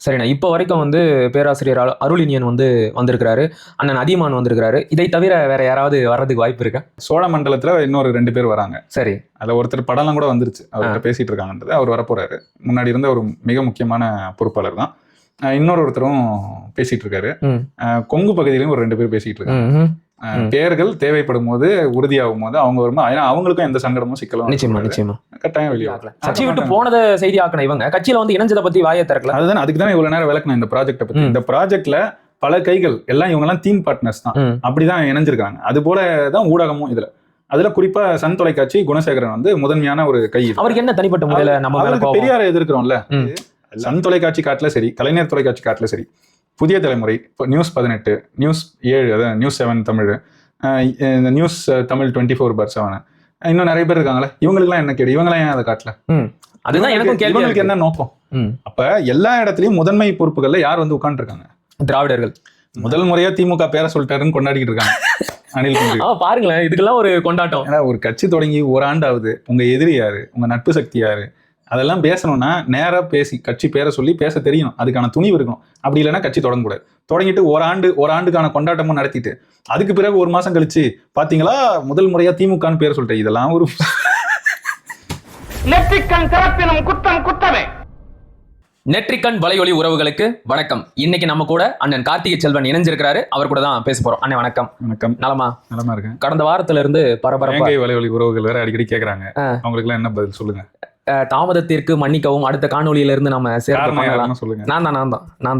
சரிண்ணா. இப்போ வரைக்கும் வந்து பேராசிரியர் அருளினியன் வந்து வந்திருக்கிறாரு, அண்ணன் அதியமான் வந்திருக்கிறாரு. இதை தவிர வேற யாராவது வர்றதுக்கு வாய்ப்பு இருக்கா? சோழ மண்டலத்துல இன்னொரு 2 பேர் வராங்க. சரி. அதுல ஒருத்தர் படம்லாம் கூட வந்துருச்சு, அவர்கிட்ட பேசிட்டு இருக்காங்கன்றது. அவர் வரப்போறாரு. முன்னாடி இருந்த ஒரு மிக முக்கியமான பொறுப்பாளர் தான். இன்னொருத்தரும் பேசிட்டு இருக்காரு. கொங்கு பகுதியிலும் ஒரு 2 பேர் பேசிட்டு இருக்காங்க. பேர்கள் தேவைப்படும் போது, உறுதியாகும் போது அவங்க வரும்போது, ஏன்னா அவங்களுக்கும் எந்த சங்கடமும் சிக்கலும் நிச்சயமா கட்டாயம் வெளியாகல. கட்சி விட்டு போனதை செய்தி ஆக்கணும். இவங்க கட்சியில வந்து இணைஞ்சதை பத்தி வாயை திறக்கல. அதுதான், அதுக்கு தான் இவ்வளவு நேரம் விளக்கணும் இந்த ப்ராஜெக்ட பத்தி. இந்த ப்ராஜெக்ட்ல பல கைகள் எல்லாம் இவங்க எல்லாம் டீம் பார்ட்னர்ஸ் தான், அப்படிதான் இணைஞ்சிருக்காங்க. அது போலதான் ஊடகமும் இதுல. அதுல குறிப்பா சன் தொலைக்காட்சி குணசேகரன் வந்து முதன்மையான ஒரு கை. அவருக்கு என்ன தனிப்பட்ட முறையில நம்ம பெரியார எதிர்க்கிறோம்ல, சன் தொலைக்காட்சி காட்டுல சரி, கலைஞர் தொலைக்காட்சி காட்டுல சரி, புதிய தலைமுறை, நியூஸ் 18, நியூஸ் 7, அதாவது நியூஸ் 7 தமிழ், நியூஸ் தமிழ் 24/7, இன்னும் நிறைய பேர் இருக்காங்களே, இவங்களுக்குலாம் என்ன கேடு? இவங்களாம் ஏன் அதை காட்டல? அதுதான் எனக்கும் கேள்வி. இவங்களுக்கு என்ன நோக்கம்? அப்ப எல்லா இடத்துலயும் முதன்மை பொறுப்புகள்ல யார் வந்து உட்கார்ந்து இருக்காங்க? திராவிடர்கள். முதல் முறையா திமுக பேரை சொல்லிட்டாருன்னு கொண்டாடிட்டு இருக்காங்க அனில். பாருங்களேன், இதுக்கெல்லாம் ஒரு கொண்டாட்டம். ஏன்னா ஒரு கட்சி தொடங்கி ஒரு ஆண்டாவது, உங்க எதிரி யாரு, உங்க நட்பு சக்தி யாரு, அதெல்லாம் பேசணும்னா நேரா பேசி கட்சி பேரை சொல்லி பேச தெரியணும். அதுக்கான துணிவு இருக்கணும். அப்படி இல்லைன்னா கட்சி தொடங்கக்கூடாது. தொடங்கிட்டு ஒரு ஆண்டுக்கான கொண்டாட்டமும் நடத்திட்டு அதுக்கு பிறகு 1 மாசம் கழிச்சு பாத்தீங்களா முதல் முறையா திமுகன்னு பேர் சொல்லிட்டேன். இதெல்லாம் ஒரு நெற்றிக்கண் வலையொலி உறவுகளுக்கு வணக்கம். இன்னைக்கு நம்ம கூட அண்ணன் கார்த்திகை செல்வன் இணைஞ்சிருக்கிறாரு. அவர் கூட தான் பேச போறோம். அண்ணன் வணக்கம். வணக்கம். நலமா இருக்கேன். கடந்த வாரத்துல இருந்து பரபரப்பா வலையொலி உறவுகள் வேற அடிக்கடி கேக்குறாங்க. அவங்களுக்கு எல்லாம் என்ன பதில் சொல்லுங்க? தாமதத்திற்கு மன்னிக்கவும். அடுத்த காணொலியில இருந்து நம்ம சொல்லுங்க. நான்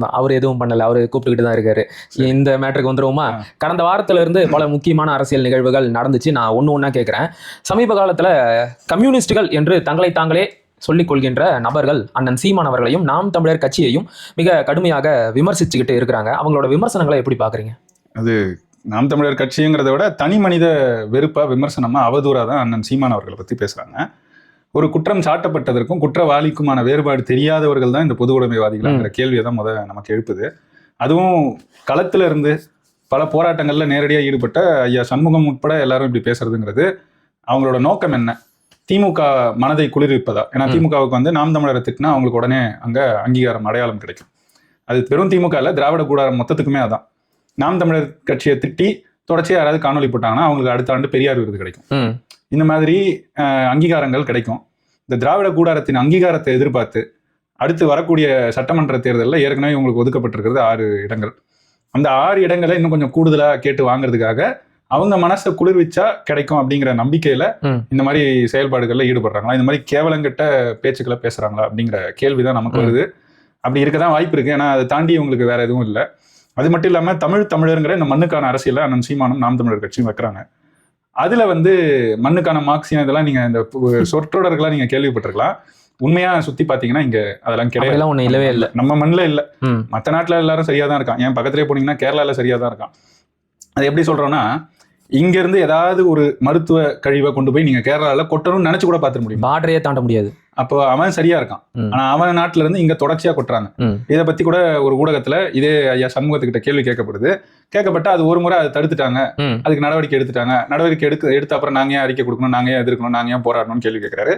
தான் அவர் எதுவும் பண்ணல. அவரு கூப்பிட்டுக்கிட்டு தான் இருக்காரு. இந்த மேட்டருக்கு வந்துருவோமா? கடந்த வாரத்துல இருந்து பல முக்கியமான அரசியல் நிகழ்வுகள் நடந்துச்சு. நான் ஒண்ணா கேட்கிறேன். சமீப காலத்துல கம்யூனிஸ்டுகள் என்று தங்களை தாங்களே சொல்லிக் கொள்கின்ற நபர்கள் அண்ணன் சீமான் அவர்களையும் நாம் தமிழர் கட்சியையும் மிக கடுமையாக விமர்சிச்சுக்கிட்டு இருக்கிறாங்க. அவங்களோட விமர்சனங்களை எப்படி பாக்குறீங்க? அது நாம் தமிழர் கட்சிங்கிறத விட தனி மனித வெறுப்பா, விமர்சனமா, அவதூறா தான் அண்ணன் சீமான் அவர்களை பத்தி பேசுறாங்க. ஒரு குற்றம் சாட்டப்பட்டதற்கும் குற்றவாளிக்குமான வேறுபாடு தெரியாதவர்கள் தான் இந்த பொது உடைமைவாதிகள்ங்கிற கேள்வியை தான் நமக்கு எழுப்புது. அதுவும் களத்துல இருந்து பல போராட்டங்கள்ல நேரடியாக ஈடுபட்ட ஐயா சண்முகம் உட்பட எல்லாரும் இப்படி பேசுறதுங்கிறது அவங்களோட நோக்கம் என்ன? திமுக மனதை குளிர்விப்பதா? ஏன்னா திமுகவுக்கு வந்து நாம் தமிழரை திட்டினா அவங்களுக்கு உடனே அங்க அங்கீகாரம், அடையாளம் கிடைக்கும். அது வெறும் திமுக இல்ல, திராவிட கூடாரம் மொத்தத்துக்குமே அதான். நாம் தமிழர் கட்சியை திட்டி தொடர்ச்சியா யாராவது காணொலி போட்டாங்கன்னா அவங்களுக்கு அடுத்த ஆண்டு பெரியார் விருது கிடைக்கும். இந்த மாதிரி அங்கீகாரங்கள் கிடைக்கும். இந்த திராவிட கூடாரத்தின் அங்கீகாரத்தை எதிர்பார்த்து அடுத்து வரக்கூடிய சட்டமன்ற தேர்தலில் ஏற்கனவே உங்களுக்கு ஒதுக்கப்பட்டிருக்கிறது 6 இடங்கள். அந்த 6 இடங்களை இன்னும் கொஞ்சம் கூடுதலா கேட்டு வாங்குறதுக்காக அவங்க மனசை குளிர்விச்சா கிடைக்கும் அப்படிங்கிற நம்பிக்கையில இந்த மாதிரி செயல்பாடுகள்ல ஈடுபடுறாங்களா? இந்த மாதிரி கேவலங்கிட்ட பேச்சுக்களை பேசுறாங்களா அப்படிங்கிற கேள்விதான் நமக்கு வருது. அப்படி இருக்கதான் வாய்ப்பு இருக்கு. ஏன்னா அதை தாண்டி உங்களுக்கு வேற எதுவும் இல்லை. அது மட்டும் இல்லாம தமிழருங்கிற இந்த மண்ணுக்கான அரசியல அண்ணன் சீமானும் நாம் தமிழர் கட்சியும் வைக்கிறாங்க. அதுல வந்து மண்ணுக்கான மார்க்சியம் இதெல்லாம் நீங்க இந்த சொற்றொடர்களா நீங்க கேள்விப்பட்டிருக்கலாம். உண்மையா சுத்தி பாத்தீங்கன்னா இங்க அதெல்லாம் கிடையாது. ஒண்ணு இல்லவே இல்லை. நம்ம மண்ணுல இல்ல. மற்ற நாட்டுல எல்லாரும் சரியா தான் இருக்கான். என் பக்கத்திலே போனீங்கன்னா கேரளால சரியா தான் இருக்கான். அது எப்படி சொல்றோம்னா, இங்க இருந்து ஏதாவது ஒரு மருத்துவ கழிவை கொண்டு போய் நீங்க கேரளால கொட்டணும்னு நினைச்சு கூட பாத்துக்க முடியும். பார்டரையே தாண்ட முடியாது. அப்போ அவன் சரியா இருக்கான். ஆனா அவன் நாட்டுல இருந்து இங்க தொடர்ச்சியா கொட்டுறாங்க. இதை பத்தி கூட ஒரு ஊடகத்துல இதே ஐயா சண்முகத்துக்கிட்ட கேள்வி கேட்கப்பட்டா அது ஒரு முறை அதை தடுத்துட்டாங்க, அதுக்கு நடவடிக்கை எடுத்த அப்புறம் நாங்க ஏன் அறிக்கை கொடுக்கணும், நாங்க ஏன் எதிர்க்கணும், நாங்க ஏன் போராடணும்னு கேள்வி கேட்கிறாரு.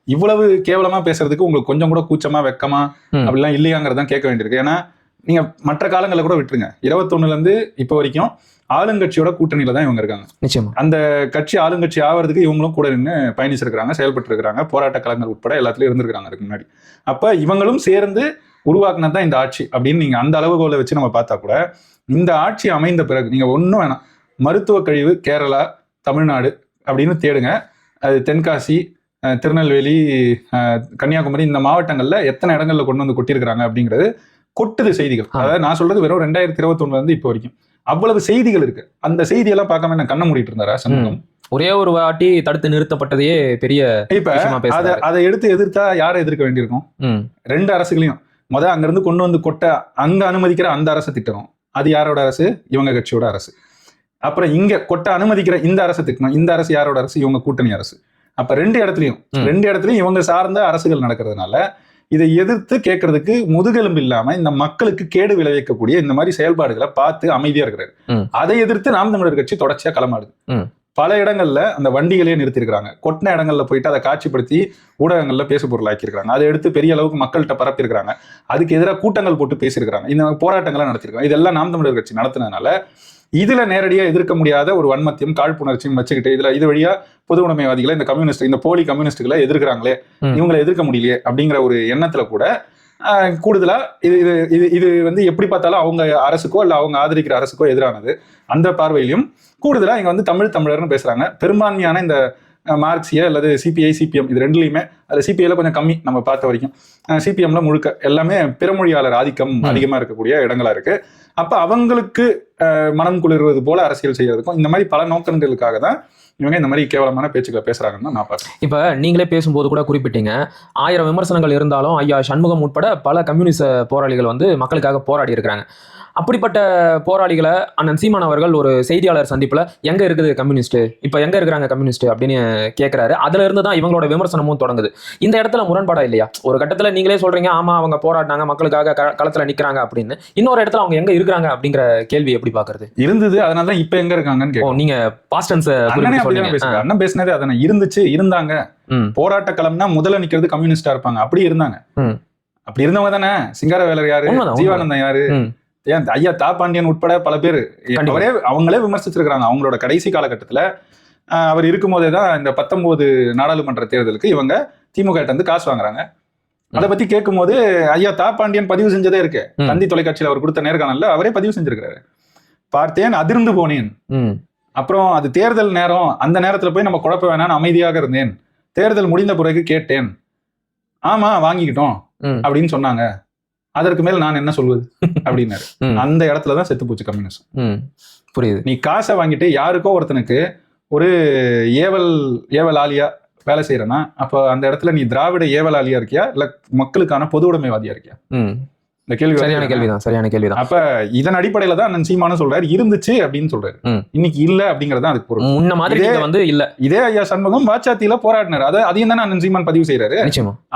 இவ்வளவு கேவலமா பேசுறதுக்கு உங்களுக்கு கொஞ்சம் கூட கூச்சமா, வெக்கமா அப்படிலாம் இல்லையாங்கிறதான் கேட்க வேண்டியிருக்கு. ஏன்னா நீங்க மற்ற காலங்களை கூட விட்டுருங்க. 21 இருந்து இப்போ வரைக்கும் ஆளுங்கட்சியோட கூட்டணியில தான் இவங்க இருக்காங்க. நிச்சயமா அந்த கட்சி ஆளுங்கட்சி ஆவறதுக்கு இவங்களும் கூட நின்று பயணிச்சிருக்கிறாங்க, செயல்பட்டு இருக்கிறாங்க, போராட்ட களங்கள் உட்பட எல்லாத்துலயும் இருந்திருக்காங்க அதுக்கு முன்னாடி. அப்ப இவங்களும் சேர்ந்து உருவாக்குனதுதான் இந்த ஆட்சி அப்படின்னு நீங்க அந்த அளவுகோலை வச்சு நம்ம பார்த்தா கூட, இந்த ஆட்சி அமைந்த பிறகு நீங்க ஒன்றும் வேணாம், மருத்துவ கழிவு கேரளா, தமிழ்நாடு அப்படின்னு தேடுங்க. அது தென்காசி, திருநெல்வேலி, கன்னியாகுமரி இந்த மாவட்டங்கள்ல எத்தனை இடங்கள்ல கொண்டு வந்து கொட்டியிருக்கிறாங்க அப்படிங்கிறது கொட்டுது செய்திகள். அதாவது நான் சொல்றது வெறும் 2021 இருந்து இப்போ வரைக்கும் அவ்வளவு செய்திகள் இருக்கு. அந்த செய்தியெல்லாம் பார்க்காம என்ன கண்ண மூடிட்டு இருந்தாரா சண்முகம்? ஒரே ஒரு வாட்டி தடுத்து நிறுத்தப்பட்டதையே பெரிய. இப்ப அதை எடுத்து எதிர்த்தா யாரை எதிர்க்க வேண்டியிருக்கும்? 2 அரசுகளையும் அங்க இருந்து கொண்டு வந்து கொட்ட அங்க அனுமதிக்கிற அந்த அரசு திட்டணும். அது யாரோட அரசு? இவங்க கட்சியோட அரசு. அப்புறம் இங்க கொட்ட அனுமதிக்கிற இந்த அரசு திட்டணும். இந்த அரசு யாரோட அரசு? இவங்க கூட்டணி அரசு. அப்ப 2 இடத்துலயும் இவங்க சார்ந்த அரசுகள் நடக்கிறதுனால இதை எதிர்த்து கேட்கறதுக்கு முதுகெலும்பு இல்லாம இந்த மக்களுக்கு கேடு விளைவிக்கக்கூடிய இந்த மாதிரி செயல்பாடுகளை பார்த்து அமைதியா இருக்கிறாரு. அதை எதிர்த்து நாம் தமிழர் கட்சி தொடர்ச்சியா களமாடுது. பல இடங்கள்ல அந்த வண்டிகளே நிறுத்திருக்காங்க. கொட்டின இடங்கள்ல போயிட்டு அதை காட்சிப்படுத்தி ஊடகங்கள்ல பேசு பொருள் ஆக்கியிருக்காங்க. அதை எடுத்து பெரிய அளவுக்கு மக்கள்கிட்ட பரப்பியிருக்காங்க. அதுக்கு எதிராக கூட்டங்கள் போட்டு பேசியிருக்காங்க. இந்த போராட்டங்களை நடத்திருக்காங்க. இதெல்லாம் நாம் தமிழர் கட்சி நடத்தினதுனால இதுல நேரடியா எதிர்க்க முடியாத ஒரு வன்மத்தையும் காழ்ப்புணர்ச்சியும் வச்சுக்கிட்டு இது வழியா பொது உடைமைவாதிகளை இந்த கம்யூனிஸ்ட், இந்த போலி கம்யூனிஸ்டுகளை எதிர்க்கிறாங்களே, இவங்களை எதிர்க்க முடியலையே அப்படிங்கிற ஒரு எண்ணத்துல கூட கூடுதலா இது இது இது வந்து எப்படி பார்த்தாலும் அவங்க அரசுக்கோ இல்ல அவங்க ஆதரிக்கிற அரசுக்கோ எதிரானது. அந்த பார்வையிலும் கூடுதலா இங்க வந்து தமிழர்னு பேசுறாங்க. பெரும்பான்மையான இந்த மார்க்சிய அல்லது சிபிஐ சிபிஎம் இது ரெண்டுலையுமே, அதுல சிபிஐல கொஞ்சம் கம்மி நம்ம பார்த்த வரைக்கும், சிபிஎம்ல முழுக்க எல்லாமே பிறமொழியாளர் ஆதிக்கம் அதிகமா இருக்கக்கூடிய இடங்களா இருக்கு. அப்ப அவங்களுக்கு மனம் குளிர்வது போல அரசியல் செய்யறதுக்கும் இந்த மாதிரி பல நோக்கங்களுக்காக தான் இவங்க இந்த மாதிரி கேவலமான பேச்சுக்களை பேசுறாங்கன்னு நான் பார்க்கிறேன். இப்ப நீங்களே பேசும்போது கூட குறிப்பிட்டீங்க, 1000 விமர்சனங்கள் இருந்தாலும் ஐயா சண்முகம் உட்பட பல கம்யூனிஸ்ட் போராளிகள் வந்து மக்களுக்காக போராடி இருக்கிறாங்க. அப்படிப்பட்ட போராளிகளை அண்ணன் சீமான் அவர்கள் ஒரு செய்தியாளர் சந்திப்புல எங்க இருக்குது கம்யூனிஸ்ட், இப்ப எங்க இருக்கிறாங்க கம்யூனிஸ்ட் அப்படின்னு கேட்கிறாரு. அதுல இருந்து தான் இவங்களோட விமர்சனமும் தொடங்குது. இந்த இடத்துல முரண்பாடா இல்லையா? ஒரு கட்டத்துல நீங்களே சொல்றீங்க, ஆமா அவங்க போராடினாங்க, மக்களுக்காக களத்துல நிக்கிறாங்க அப்படின்னு. இன்னொரு இடத்துல அவங்க எங்க இருக்கிறாங்க அப்படிங்கிற கேள்வி எப்படி பாக்குறது? இருந்தது, அதனாலதான் இப்ப எங்க இருக்காங்கன்னு நீங்க பாஸ்ட் டென்ஸ் அண்ணன் பேசினது அதனை இருந்துச்சு, இருந்தாங்க. போராட்ட களம்னா முதல்ல நிக்கிறது கம்யூனிஸ்டா இருப்பாங்க, அப்படி இருந்தாங்க. அப்படி இருந்தவங்க தானே சிங்காரவேலர் யாரு, ஜீவானந்தம் யாரு, ஏன் ஐயா தா பாண்டியன் உட்பட பல பேர் அவங்களே விமர்சிச்சிருக்காங்க. அவங்களோட கடைசி காலகட்டத்துல அவர் இருக்கும் போதே தான் இந்த 19 நாடாளுமன்ற தேர்தலுக்கு இவங்க திமுக கிட்ட இருந்து காசு வாங்குறாங்க. அதை பத்தி கேட்கும் போது ஐயா தா பாண்டியன் பதிவு செஞ்சதே இருக்கு. தந்தி தொலைக்காட்சியில் அவர் கொடுத்த நேர்காணல்ல அவரே பதிவு செஞ்சிருக்காரு. பார்த்தேன், அதிர்ந்து போனேன். அப்புறம் அது தேர்தல் நேரம், அந்த நேரத்துல போய் நம்ம குழப்ப வேணான்னு அமைதியாக இருந்தேன். தேர்தல் முடிந்த பிறகு கேட்டேன், ஆமா வாங்கிக்கிட்டோம் அப்படின்னு சொன்னாங்க, அதற்கு மேல் நான் என்ன சொல்வது அப்படின்னாரு. அந்த இடத்துலதான் செத்து போச்சு கம்யூனிசம். புரியுது. நீ காசை வாங்கிட்டு யாருக்கோ ஒருத்தனுக்கு ஒரு ஏவல் ஆலியா வேலை செய்யறனா, அப்ப அந்த இடத்துல நீ திராவிட ஏவல் ஆலியா இருக்கியா இல்ல மக்களுக்கான பொது உடைமைவாதியா இருக்கியா? இந்த கேள்வி சரியான கேள்விதான். அப்ப இதன் அடிப்படையில தான் அண்ணன் சீமானும் சொல்றாரு, இருந்துச்சு அப்படின்னு சொல்றாரு. இன்னைக்கு இல்ல அப்படிங்கறது அதுக்கு பொருள். முன்ன மாதிரி வந்து இல்ல. இதே ஐயா சண்முகம் வாச்சாத்தியில போராடினாரு. அதையும் தானே அண்ணன் சீமான் பதிவு செய்யறாரு.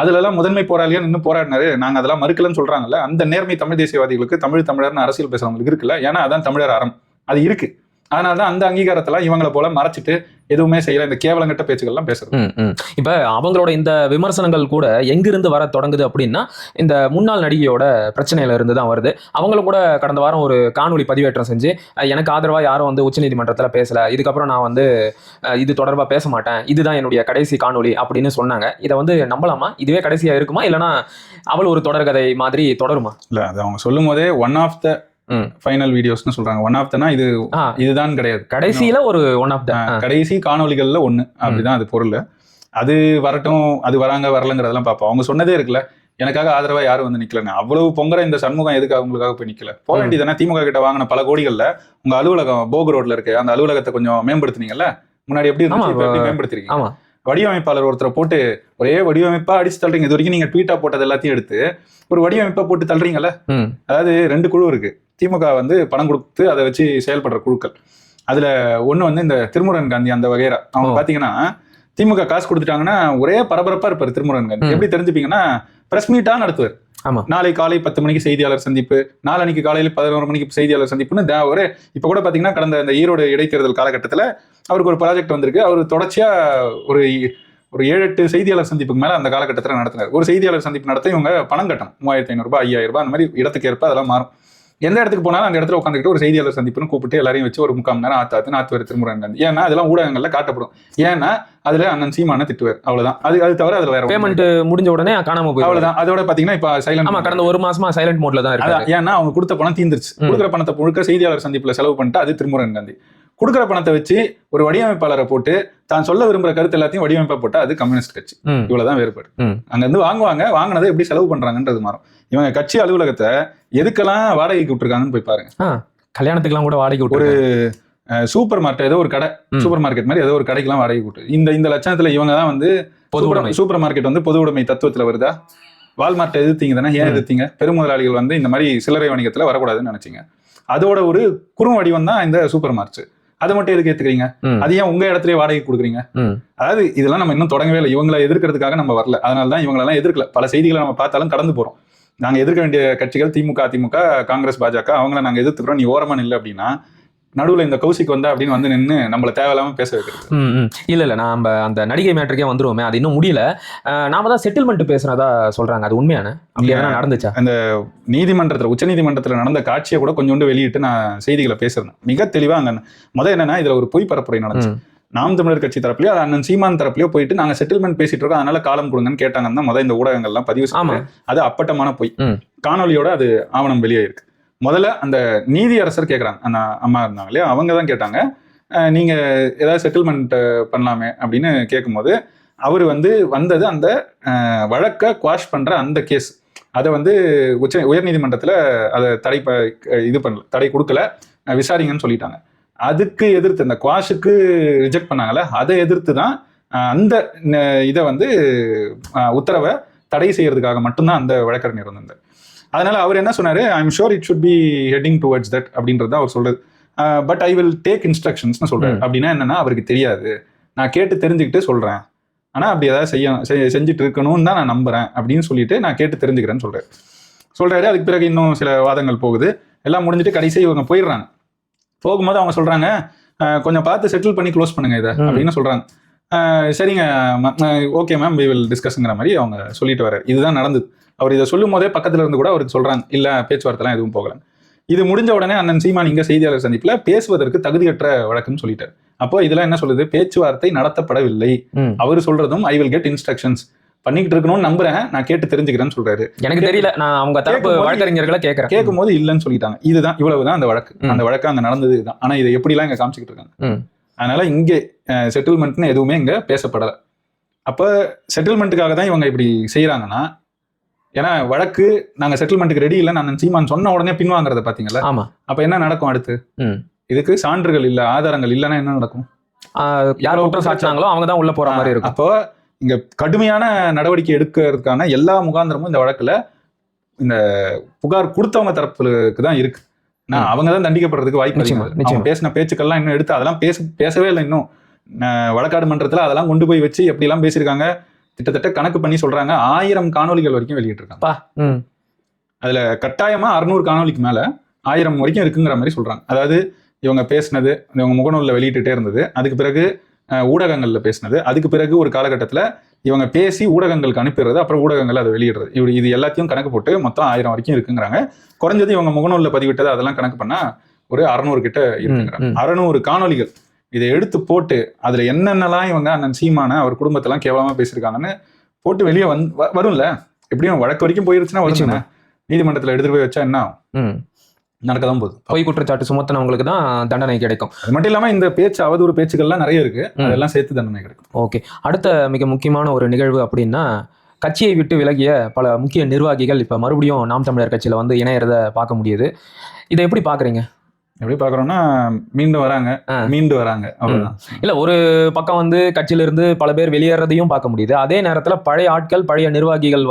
அதுல எல்லாம் முதன்மை போராளியா நின்று போராடினாரு. நாங்க அதெல்லாம் மறுக்கலன்னு சொல்றாங்கல்ல. அந்த நேர்மை தமிழ் தேசியவாதிகளுக்கு, தமிழர்னு அரசியல் பேசுறவங்களுக்கு இருக்குல்ல. ஏன்னா அதான் தமிழர் அறம், அது இருக்கு. அதனாலதான் அந்த அங்கீகாரத்தெல்லாம் இவங்களை போல மறைச்சிட்டு எதுவுமே செய்யல, இந்த கேவலங்கட்ட பேச்சுக்கள்லாம் பேசுறது. இப்ப அவங்களோட இந்த விமர்சனங்கள் கூட எங்கிருந்து வர தொடங்குது அப்படின்னா, இந்த முன்னாள் நடிகையோட பிரச்சனையில இருந்து தான் வருது. அவங்களும் கூட கடந்த வாரம் ஒரு காணொலி பதிவேற்றம் செஞ்சு, எனக்கு ஆதரவா யாரும் வந்து உச்சநீதிமன்றத்துல பேசல, இதுக்கப்புறம் நான் வந்து இது தொடர்பா பேச மாட்டேன், இதுதான் என்னுடைய கடைசி காணொலி அப்படின்னு சொன்னாங்க. இதை வந்து நம்பலாமா? இதுவே கடைசியா இருக்குமா, இல்லைன்னா அவள் ஒரு தொடர்கதை மாதிரி தொடருமா? இல்ல, அது அவங்க சொல்லும் போதே ஒன் ஆஃப் த ஃபைனல் வீடியோஸ்னு சொல்றாங்க. ஒன் ஆஃப் தனா இதுதான் கிடையாது, கடைசியில ஒரு ஒன் ஆஃப் த கடைசி காணொலிகள்ல ஒண்ணு, அப்படிதான் அது பொருள். அது வரட்டும், அது வராங்க வரலங்கிறதெல்லாம் பார்ப்போம். அவங்க சொன்னதே இருக்குல்ல, எனக்காக ஆதரவா யாரும் வந்து நிக்கலன்னு. அவ்வளவு பொங்குற இந்த சண்முகம் எதுக்கு அவங்களுக்காக போய் நிக்கல? போக வேண்டியதானே. திமுக கிட்ட வாங்கின பல கோடிகள்ல உங்க அலுவலகம் போக் ரோட்ல இருக்கு, அந்த அலுவலகத்தை கொஞ்சம் மேம்படுத்தினீங்கல்ல. முன்னாடி எப்படி மேம்படுத்திருக்கீங்க? வடிவமைப்பாளர் ஒருத்தரை போட்டு ஒரே வடிவமைப்பா அடிச்சு தள்ளுறீங்க. இது வரைக்கும் நீங்க ட்வீட்டா போட்டது எல்லாத்தையும் எடுத்து ஒரு வடிவமைப்பா போட்டு தள்ளுறீங்கல்ல. அதாவது 2 குழு இருக்கு. திமுக வந்து பணம் கொடுத்து அதை வச்சு செயல்படுற குழுக்கள். அதுல ஒண்ணு வந்து இந்த திருமுருகன் காந்தி, அந்த வகைரா. அவங்க பாத்தீங்கன்னா திமுக காசு கொடுத்துட்டாங்கன்னா ஒரே பரபரப்பா இருப்பாரு திருமுருகன் காந்தி. எப்படி தெரிஞ்சுப்பீங்கன்னா, பிரஸ் மீட்டா நடத்துவார். நாளை காலை 10 மணிக்கு செய்தியாளர் சந்திப்பு, நாளன்னைக்கு காலையில 11 மணிக்கு செய்தியாளர் சந்திப்புன்னு ஒரு இப்ப கூட பாத்தீங்கன்னா கடந்த இந்த ஈரோடு இடைத்தேர்தல் காலகட்டத்துல அவருக்கு ஒரு ப்ராஜெக்ட் வந்திருக்கு. அவர் தொடர்ச்சியா ஒரு 7-8 செய்தியாளர் சந்திப்புக்கு மேல அந்த காலகட்டத்தில் நடத்தினார். ஒரு செய்தியாளர் சந்திப்பு நடத்த இவங்க பணம் கட்டணும், 3500 ரூபாய், 5000 ரூபாய், அந்த மாதிரி இடத்துக்கு ஏற்ப அதெல்லாம் மாறும். எந்த இடத்துக்கு போனாலும் அந்த இடத்துல உட்காந்துக்கிட்டு ஒரு செய்தியாளர் சந்திப்புன்னு கூப்பிட்டு எல்லாரையும் வச்சு ஒரு 3/4 மணி நேரம் ஆத்துவார் திருமுருகன் காந்தி. ஏன்னா அதெல்லாம் ஊடகங்கள்ல காட்டப்படும். ஏன்னா அதுல அண்ணன் சீமான திட்டுவார், அவ்வளவுதான். அது தவிர அதுல வேற பேமெண்ட் முடிஞ்ச உடனே காணாம போய் அவ்வளவுதான். அதோட பாத்தீங்கன்னா இப்ப சைலண்ட், கடந்த 1 மாசமா சைலண்ட் மோட்ல தான் இருக்கு. ஏன்னா அவங்க கொடுத்த பணம் தீர்ந்துருச்சு. கொடுக்குற பணத்தை முழுக்க செய்தியாளர் சந்திப்புல செலவு பண்ணிட்டு அது திருமுருகன் காந்தி. கொடுக்குற பணத்தை வச்சு ஒரு வடிவமைப்பாளரை போட்டு தான் சொல்ல விரும்புற கருத்து எல்லாத்தையும் வடிவமைப்பா போட்டா அது கம்யூனிஸ்ட் கட்சி. இவ்வளவுதான் வேறுபாடு. அங்க இருந்து வாங்கினதை எப்படி செலவு பண்றாங்கன்றது மாறும். இவங்க கட்சி அலுவலகத்தை எதுக்கெல்லாம் வாடகைக்கு விட்டுருக்காங்கன்னு போய் பாருங்க. கல்யாணத்துக்குலாம் கூட வாடகை விட்டு, ஒரு சூப்பர் மார்க்கெட், ஏதோ ஒரு கடை, சூப்பர் மார்க்கெட் மாதிரி ஏதோ ஒரு கடைக்கெல்லாம் வாடகை விட்டு, இந்த லட்சணத்துல இவங்க தான் வந்து சூப்பர் மார்க்கெட் வந்து பொது உடைமை தத்துவத்துல வருதா? வால்மார்ட்டை எதிர்த்தீங்க தானே. ஏன் எதிர்த்தீங்க? பெருமுதலாளிகள் வந்து இந்த மாதிரி சில்லறை வணிகத்துல வரக்கூடாதுன்னு நினைச்சீங்க. அதோட ஒரு குறும் வடிவம் தான் இந்த சூப்பர் மார்க்கெட். அதை மட்டும் எதுக்கு ஏத்துக்கிறீங்க? அது ஏன் உங்க இடத்துலயே வாடகை கொடுக்குறீங்க? அதாவது இதெல்லாம் நம்ம இன்னும் தொடங்கவே இல்லை. இவங்களை எதிர்க்கிறதுக்காக நம்ம வரல, அதனாலதான் இவங்களெல்லாம் எதிர்க்கல. பல செய்திகளை நம்ம பார்த்தாலும் கடந்து போறோம். நாங்க எதிர்க்க வேண்டிய கட்சிகள் திமுக, அதிமுக, காங்கிரஸ், பாஜக, அவங்கள நாங்க எதிர்த்துக்கிறோம், நீ ஓரமா இல்லை அப்படின்னா நடுவுல இந்த கௌசிக் வந்தா அப்படின்னு வந்து நின்று நம்மள தேவையில்லாம பேச வைக்கிறது. இல்ல நாம அந்த நடிகை மேட்டருக்கே வந்துருவோமே, அது இன்னும் முடியல. நாம தான் செட்டில்மெண்ட் பேசுனதா சொல்றாங்க, அது உண்மையான அப்படி எதனா நடந்துச்சா? அந்த நீதிமன்றத்துல உச்சநீதிமன்றத்துல நடந்த காட்சியை கூட கொஞ்சோண்டு வெளியிட்டு நான் செய்திகளை பேசுறேன் மிக தெளிவா. அங்க என்னன்னா இதுல ஒரு பொய் பரப்புரை நடந்துச்சு. நாம் தமிழர் கட்சி தரப்புலயோ அண்ணன் சீமான் தரப்புலயோ போயிட்டு நாங்க செட்டில்மெண்ட் பேசிட்டு இருக்கோம், அதனால காலம் கொடுங்கன்னு கேட்டாங்கன்னா இந்த ஊடகங்கள்லாம் பதிவு செய்யும். அது அப்பட்டமான பொய். காணொலியோட அது ஆவணம் வெளியே இருக்கு. முதல்ல அந்த நீதியரசர் கேட்குறாங்க, அந்த அம்மா இருந்தாங்க இல்லையா, அவங்க தான் கேட்டாங்க நீங்க ஏதாவது செட்டில்மெண்ட் பண்ணலாமே அப்படின்னு கேட்கும்போது அவர் வந்தது அந்த வழக்கை குவாஷ் பண்ற அந்த கேஸ். அதை உயர்நீதிமன்றத்தில் அதை தடை கொடுக்கல, விசாரிங்கன்னு சொல்லிட்டாங்க. அதுக்கு எதிர்த்து அந்த குவாஷுக்கு ரிஜெக்ட் பண்ணாங்கல்ல, அதை எதிர்த்து தான் அந்த இதை உத்தரவை தடை செய்யறதுக்காக மட்டும்தான் அந்த வழக்கறிஞர் வந்தார். அதனால அவர் என்ன சொன்னாரு, I'm sure it should be heading towards that அப்படின்றது அவர் சொல்றது. பட் ஐ வில் டேக் இன்ஸ்ட்ரக்ஷன்ஸ்னு சொல்றாரு. அப்படின்னா என்னன்னா, அவருக்கு தெரியாது, நான் கேட்டு தெரிஞ்சுக்கிட்டு சொல்றேன், ஆனா அப்படி ஏதாவது செஞ்சுட்டு இருக்கணும்னு தான் நான் நம்புறேன் அப்படின்னு சொல்லிட்டு நான் கேட்டு தெரிஞ்சுக்கிறேன்னு சொல்றாரு. அதுக்கு பிறகு இன்னும் சில வாதங்கள் போகுது. எல்லாம் முடிஞ்சிட்டு கடைசி இவங்க போயிடுறாங்க. போகும்போது அவங்க சொல்றாங்க, கொஞ்சம் பார்த்து செட்டில் பண்ணி க்ளோஸ் பண்ணுங்க இதை அப்படின்னு சொல்றாங்க. சரிங்க ஓகே மேம் வி வில் டிஸ்கஸ்ங்கிற மாதிரி அவங்க சொல்லிட்டு வர்றாரு. இதுதான் நடந்தது. அவர் இதை சொல்லும் போதே பக்கத்துல இருந்து கூட அவருக்கு சொல்றாங்க, இல்ல பேச்சுவார்த்தைலாம் எதுவும் போகல. இது முடிஞ்ச உடனே அண்ணன் சீமான் இங்க செய்தியாளர் சந்திப்புல பேசுவதற்கு தகுதியற்ற வழக்குன்னு சொல்லிட்டார். அப்போ இதெல்லாம் என்ன சொல்லுது, பேச்சுவார்த்தை நடத்தப்படவில்லை. அவர் சொல்றதும் ஐ வில் கெட் இன்ஸ்ட்ரக்ஷன்ஸ் பண்ணிக்கிட்டு இருக்கணும்னு நம்புறேன், நான் கேட்டு தெரிஞ்சுக்கிறேன்னு சொல்றாரு. எனக்கு தெரியல, நான் அவங்க தரப்பு வழக்கறிஞர்களை கேட்கும்போது இல்லைன்னு சொல்லிட்டாங்க. இதுதான் இவ்வளவுதான் அந்த வழக்கு. அந்த வழக்கு அங்க நடந்தது இதுதான். ஆனா இதை எப்படிலாம் இங்க காமிச்சுக்கிட்டு இருக்காங்க. அதனால இங்கே செட்டில்மெண்ட்னு எதுவுமே இங்க பேசப்படலை. அப்ப செட்டில்மெண்ட்டுக்காக தான் இவங்க இப்படி செய்யறாங்கன்னா, ஏன்னா வழக்கு நாங்க செட்டில்மெண்ட்டுக்கு ரெடி இல்லை நான் சீமான் சொன்ன உடனே பின்வாங்கறத பாத்தீங்களா? அப்ப என்ன நடக்கும் அடுத்து? இதுக்கு சான்றுகள் இல்ல, ஆதாரங்கள் இல்லைன்னா என்ன நடக்கும்? யார் குற்றம் சாட்டினாங்களோ அவங்க தான் உள்ள போற மாதிரி இருக்கும். அப்போ இங்க கடுமையான நடவடிக்கை எடுக்கிறதுக்கான எல்லா முகாந்திரமும் இந்த வழக்குல இந்த புகார் கொடுத்தவங்க தரப்புக்கு தான் இருக்கு. அவங்க தான் தண்டிக்கப்படுறதுக்கு வாய்ப்பு இருக்கு. பேசின பேச்சுக்கள்லாம் இன்னும் எடுத்து அதெல்லாம் பேசவே இல்லை. இன்னும் வழக்காடு மன்றத்துல அதெல்லாம் கொண்டு போய் வச்சு எப்படி எல்லாம் பேசியிருக்காங்க கிட்டத்தட்ட கணக்கு பண்ணி சொல்றாங்க. 1000 காணொலிகள் வரைக்கும் வெளியிட்டு இருக்காங்க. அதுல கட்டாயமா 600 காணொலிக்கு மேல 1000 வரைக்கும் இருக்குங்கிற மாதிரி சொல்றாங்க. அதாவது இவங்க பேசினது, இவங்க முகநூல்ல வெளியிட்டுட்டே இருந்தது, அதுக்கு பிறகு ஊடகங்கள்ல பேசினது, அதுக்கு பிறகு ஒரு காலகட்டத்துல இவங்க பேசி ஊடகங்களுக்கு அனுப்பிடுறது, அப்புறம் ஊடகங்கள் அதை வெளியிடுறது, இது எல்லாத்தையும் கணக்கு போட்டு மொத்தம் 1000 வரைக்கும் இருக்குங்கிறாங்க. குறைஞ்சது இவங்க முகநூல்ல பதிவிட்டது அதெல்லாம் கணக்கு பண்ணா ஒரு 600 கிட்ட இருக்குங்கிறாங்க. 600 காணொலிகள் இதை எடுத்து போட்டு அதுல என்னென்னலாம் இவங்க அண்ணன் சீமான அவர் குடும்பத்தெல்லாம் கேவலமா பேசியிருக்காங்கன்னு போட்டு வெளியே வரும்ல. எப்படியும் வழக்கு வரைக்கும் போயிருச்சுன்னா வருச்சுன்னா நீதிமன்றத்துல எடுத்துட்டு போய் வச்சா என்ன நடக்கதான் போகுது. பொய் குற்றச்சாட்டு சுமத்தினவங்களுக்கு தான் தண்டனை கிடைக்கும். அது மட்டும் இல்லாம இந்த பேச்சு அவதூறு பேச்சுக்கள்லாம் நிறைய இருக்கு, அதெல்லாம் சேர்த்து தண்டனை கிடைக்கும். ஓகே, அடுத்த மிக முக்கியமான ஒரு நிகழ்வு அப்படின்னா, கட்சியை விட்டு விலகிய பல முக்கிய நிர்வாகிகள் இப்ப மறுபடியும் நாம் தமிழர் கட்சியில இணையறத பார்க்க முடியுது. இதை எப்படி பாக்குறீங்க? எப்படி பாக்குறோம்னா, மீண்டு வராங்க அவ்வளவுதான். இல்ல, ஒரு பக்கம் கட்சியில இருந்து பல பேர் வெளியேறதையும் பார்க்க முடியுது. அதே நேரத்துல பழைய ஆட்கள், பழைய நிர்வாகிகள்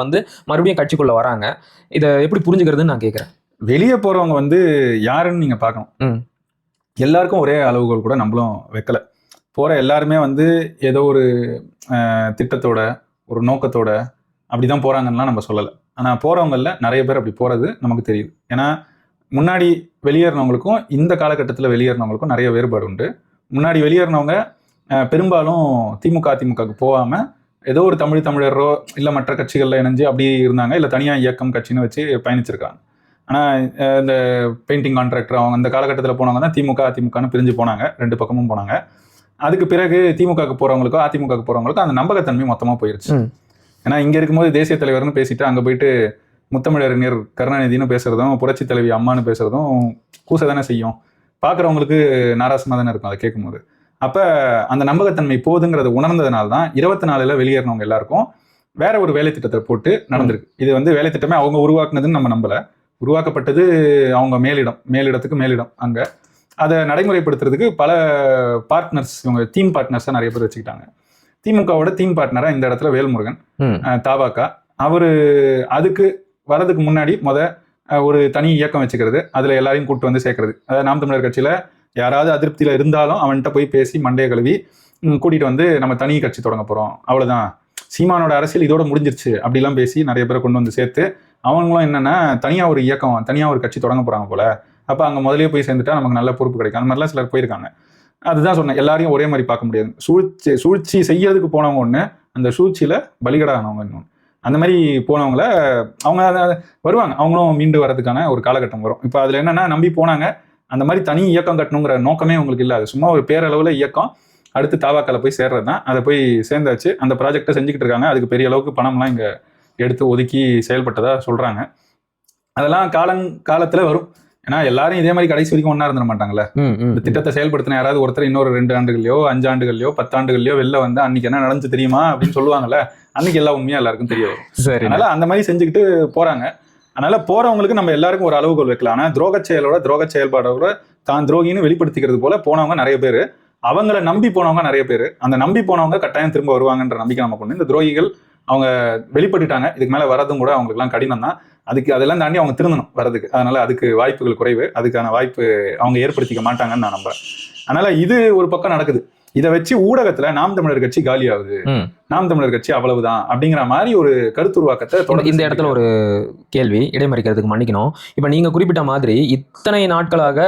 மறுபடியும் கட்சிக்குள்ள வராங்க. இதை எப்படி புரிஞ்சுக்கிறதுன்னு நான் கேட்கிறேன். வெளியே போறவங்க யாருன்னு நீங்க பார்க்கணும். எல்லாருக்கும் ஒரே அளவுகள் கூட நம்மளும் வைக்கல. போற எல்லாருமே ஏதோ ஒரு திட்டத்தோட, ஒரு நோக்கத்தோட அப்படிதான் போறாங்கன்னா நம்ம சொல்லலை. ஆனா போறவங்கல்ல நிறைய பேர் அப்படி போறது நமக்கு தெரியுது. ஏன்னா முன்னாடி வெளியேறினவங்களுக்கும் இந்த காலகட்டத்தில் வெளியேறினவங்களுக்கும் நிறைய வேறுபாடு உண்டு. முன்னாடி வெளியேறினவங்க பெரும்பாலும் அதிமுகவுக்கு போகாம ஏதோ ஒரு தமிழரோ இல்லை மற்ற கட்சிகளில் இணைஞ்சு அப்படி இருந்தாங்க, இல்லை தனியாக இயக்கம் கட்சின்னு வச்சு பயணிச்சிருக்காங்க. ஆனால் இந்த பெயிண்டிங் கான்ட்ராக்டர் அவங்க அந்த காலகட்டத்தில் போனவங்க தான் அதிமுகன்னு பிரிஞ்சு போனாங்க, 2 பக்கமும் போனாங்க. அதுக்கு பிறகு திமுகவுக்கு போகிறவங்களுக்கோ அதிமுகவுக்கு போகிறவங்களுக்கோ அந்த நம்பகத்தன்மை மொத்தமாக போயிருச்சு. ஏன்னா இங்கே இருக்கும்போது தேசிய தலைவர்னு பேசிட்டு அங்கே போயிட்டு முத்தமிழறிஞர் கருணாநிதினு பேசுறதும், புரட்சி தலைவி அம்மானு பேசுறதும் கூச தானே செய்யும். பார்க்குறவங்களுக்கு நாராசமாக தானே இருக்கும் அதை கேட்கும்போது. அப்போ அந்த நம்பகத்தன்மை போதுங்கிறத உணர்ந்ததுனால தான் 24ல் வெளியேறினவங்க எல்லாருக்கும் வேற ஒரு வேலை திட்டத்தை போட்டு நடந்திருக்கு. இது வேலை திட்டமே அவங்க உருவாக்குனதுன்னு நம்ம நம்பலை. உருவாக்கப்பட்டது அவங்க மேலிடத்துக்கு மேலிடம். அங்கே அதை நடைமுறைப்படுத்துறதுக்கு பல பார்ட்னர்ஸ், இவங்க தீம் பார்ட்னர்ஸாக நிறைய பேர் வச்சுக்கிட்டாங்க. திமுகவோட தீம் பார்ட்னராக இந்த இடத்துல வேல்முருகன், தாபாக்கா. அவர் அதுக்கு வரதுக்கு முன்னாடி ஒரு தனி இயக்கம் வச்சுக்கிறது, அதில் எல்லாரையும் கூப்பிட்டு சேர்க்கறது. அதாவது நாம் தமிழர் கட்சியில் யாராவது அதிருப்தியில் இருந்தாலும் அவன்கிட்ட போய் பேசி மண்டையை கழுவி கூட்டிகிட்டு நம்ம தனி கட்சி தொடங்க போகிறோம், அவ்வளோதான், சீமானோட அரசியல் இதோட முடிஞ்சிருச்சு அப்படிலாம் பேசி நிறைய பேரை கொண்டு சேர்த்து அவங்களும் என்னென்னா தனியாக ஒரு இயக்கம், தனியாக ஒரு கட்சி தொடங்க போகிறாங்க போல, அப்ப அங்க முதலே போய் சேர்ந்துட்டா நமக்கு நல்ல பொறுப்பு கிடைக்கும். அந்த மாதிரிலாம் சிலர் போயிருக்காங்க. அதுதான் சொன்னேன், எல்லாரையும் ஒரே மாதிரி பார்க்க முடியாது. சூழ்ச்சி செய்யறதுக்கு போனவங்க ஒண்ணு, அந்த சூழ்ச்சியில பலிகடானவங்க இன்னொன்று. அந்த மாதிரி போனவங்கள அவங்க வருவாங்க, அவங்களும் மீண்டு வர்றதுக்கான ஒரு காலகட்டம் வரும். இப்போ அதுல என்னன்னா, நம்பி போனாங்க, அந்த மாதிரி தனி இயக்கம் கட்டணுங்கிற நோக்கமே உங்களுக்கு இல்லை. அது சும்மா ஒரு பேரளவுல இயக்கம், அடுத்து தாவாக்கால போய் சேர்றது தான். அதை போய் சேர்ந்தாச்சு, அந்த ப்ராஜெக்டை செஞ்சுக்கிட்டு இருக்காங்க. அதுக்கு பெரிய அளவுக்கு பணம்லாம் இங்க எடுத்து ஒதுக்கி செயல்பட்டதா சொல்றாங்க. அதெல்லாம் காலத்துல வரும். ஏன்னா எல்லாரும் இதே மாதிரி கடைசி வரைக்கும் ஒன்னா இருந்துட மாட்டாங்கல்ல. இந்த திட்டத்தை செயல்படுத்தின யாராவது ஒருத்தர் இன்னொரு 2 ஆண்டுகள்லயோ 5 ஆண்டுகள்லயோ 10 ஆண்டுகள்லயோ வெளில வந்து அன்னைக்கு என்ன நடந்துச்சு தெரியுமா அப்படின்னு சொல்லுவாங்கல்ல, அன்னைக்கு எல்லா உண்மையா எல்லாருக்கும் தெரிய வரும். அதனால அந்த மாதிரி செஞ்சுக்கிட்டு போறாங்க. அதனால போறவங்களுக்கு நம்ம எல்லாருக்கும் ஒரு அளவுகோல் வைக்கலாம். ஆனா துரோக செயல்பாடோட தான் துரோகின்னு வெளிப்படுத்திக்கிறது போல போனவங்க நிறைய பேர், அவங்கள நம்பி போனவங்க நிறைய பேர். அந்த நம்பி போனவங்க கட்டாயம் திரும்ப வருவாங்கன்ற நம்பிக்கை நமக்கு ஒண்ணு. இந்த துரோகிகள் அவங்க வெளிப்பட்டுட்டாங்க, இதுக்கு மேல வரதும் கூட அவங்களுக்கு எல்லாம் கடினம் தான். அதெல்லாம் தாண்டி அவங்க திருந்தணும் வரதுக்கு. அதனால அதுக்கு வாய்ப்புகள் குறைவு, அதுக்கான வாய்ப்பு அவங்க ஏற்படுத்திக்க மாட்டாங்கன்னு நான் நம்புறேன். அதனால இது ஒரு பக்கம் நடக்குது. இதை வச்சு ஊடகத்துல நாம் தமிழர் கட்சி காலி ஆகுது, நாம் தமிழர் கட்சி அவ்வளவுதான் அப்படிங்கிற மாதிரி ஒரு கருத்துருவாக்கத்தை இந்த இடத்துல ஒரு கேள்வி இடைமறிக்கிறதுக்கு மன்னிக்கணும். இப்ப நீங்க குறிப்பிட்ட மாதிரி இத்தனை நாட்களாக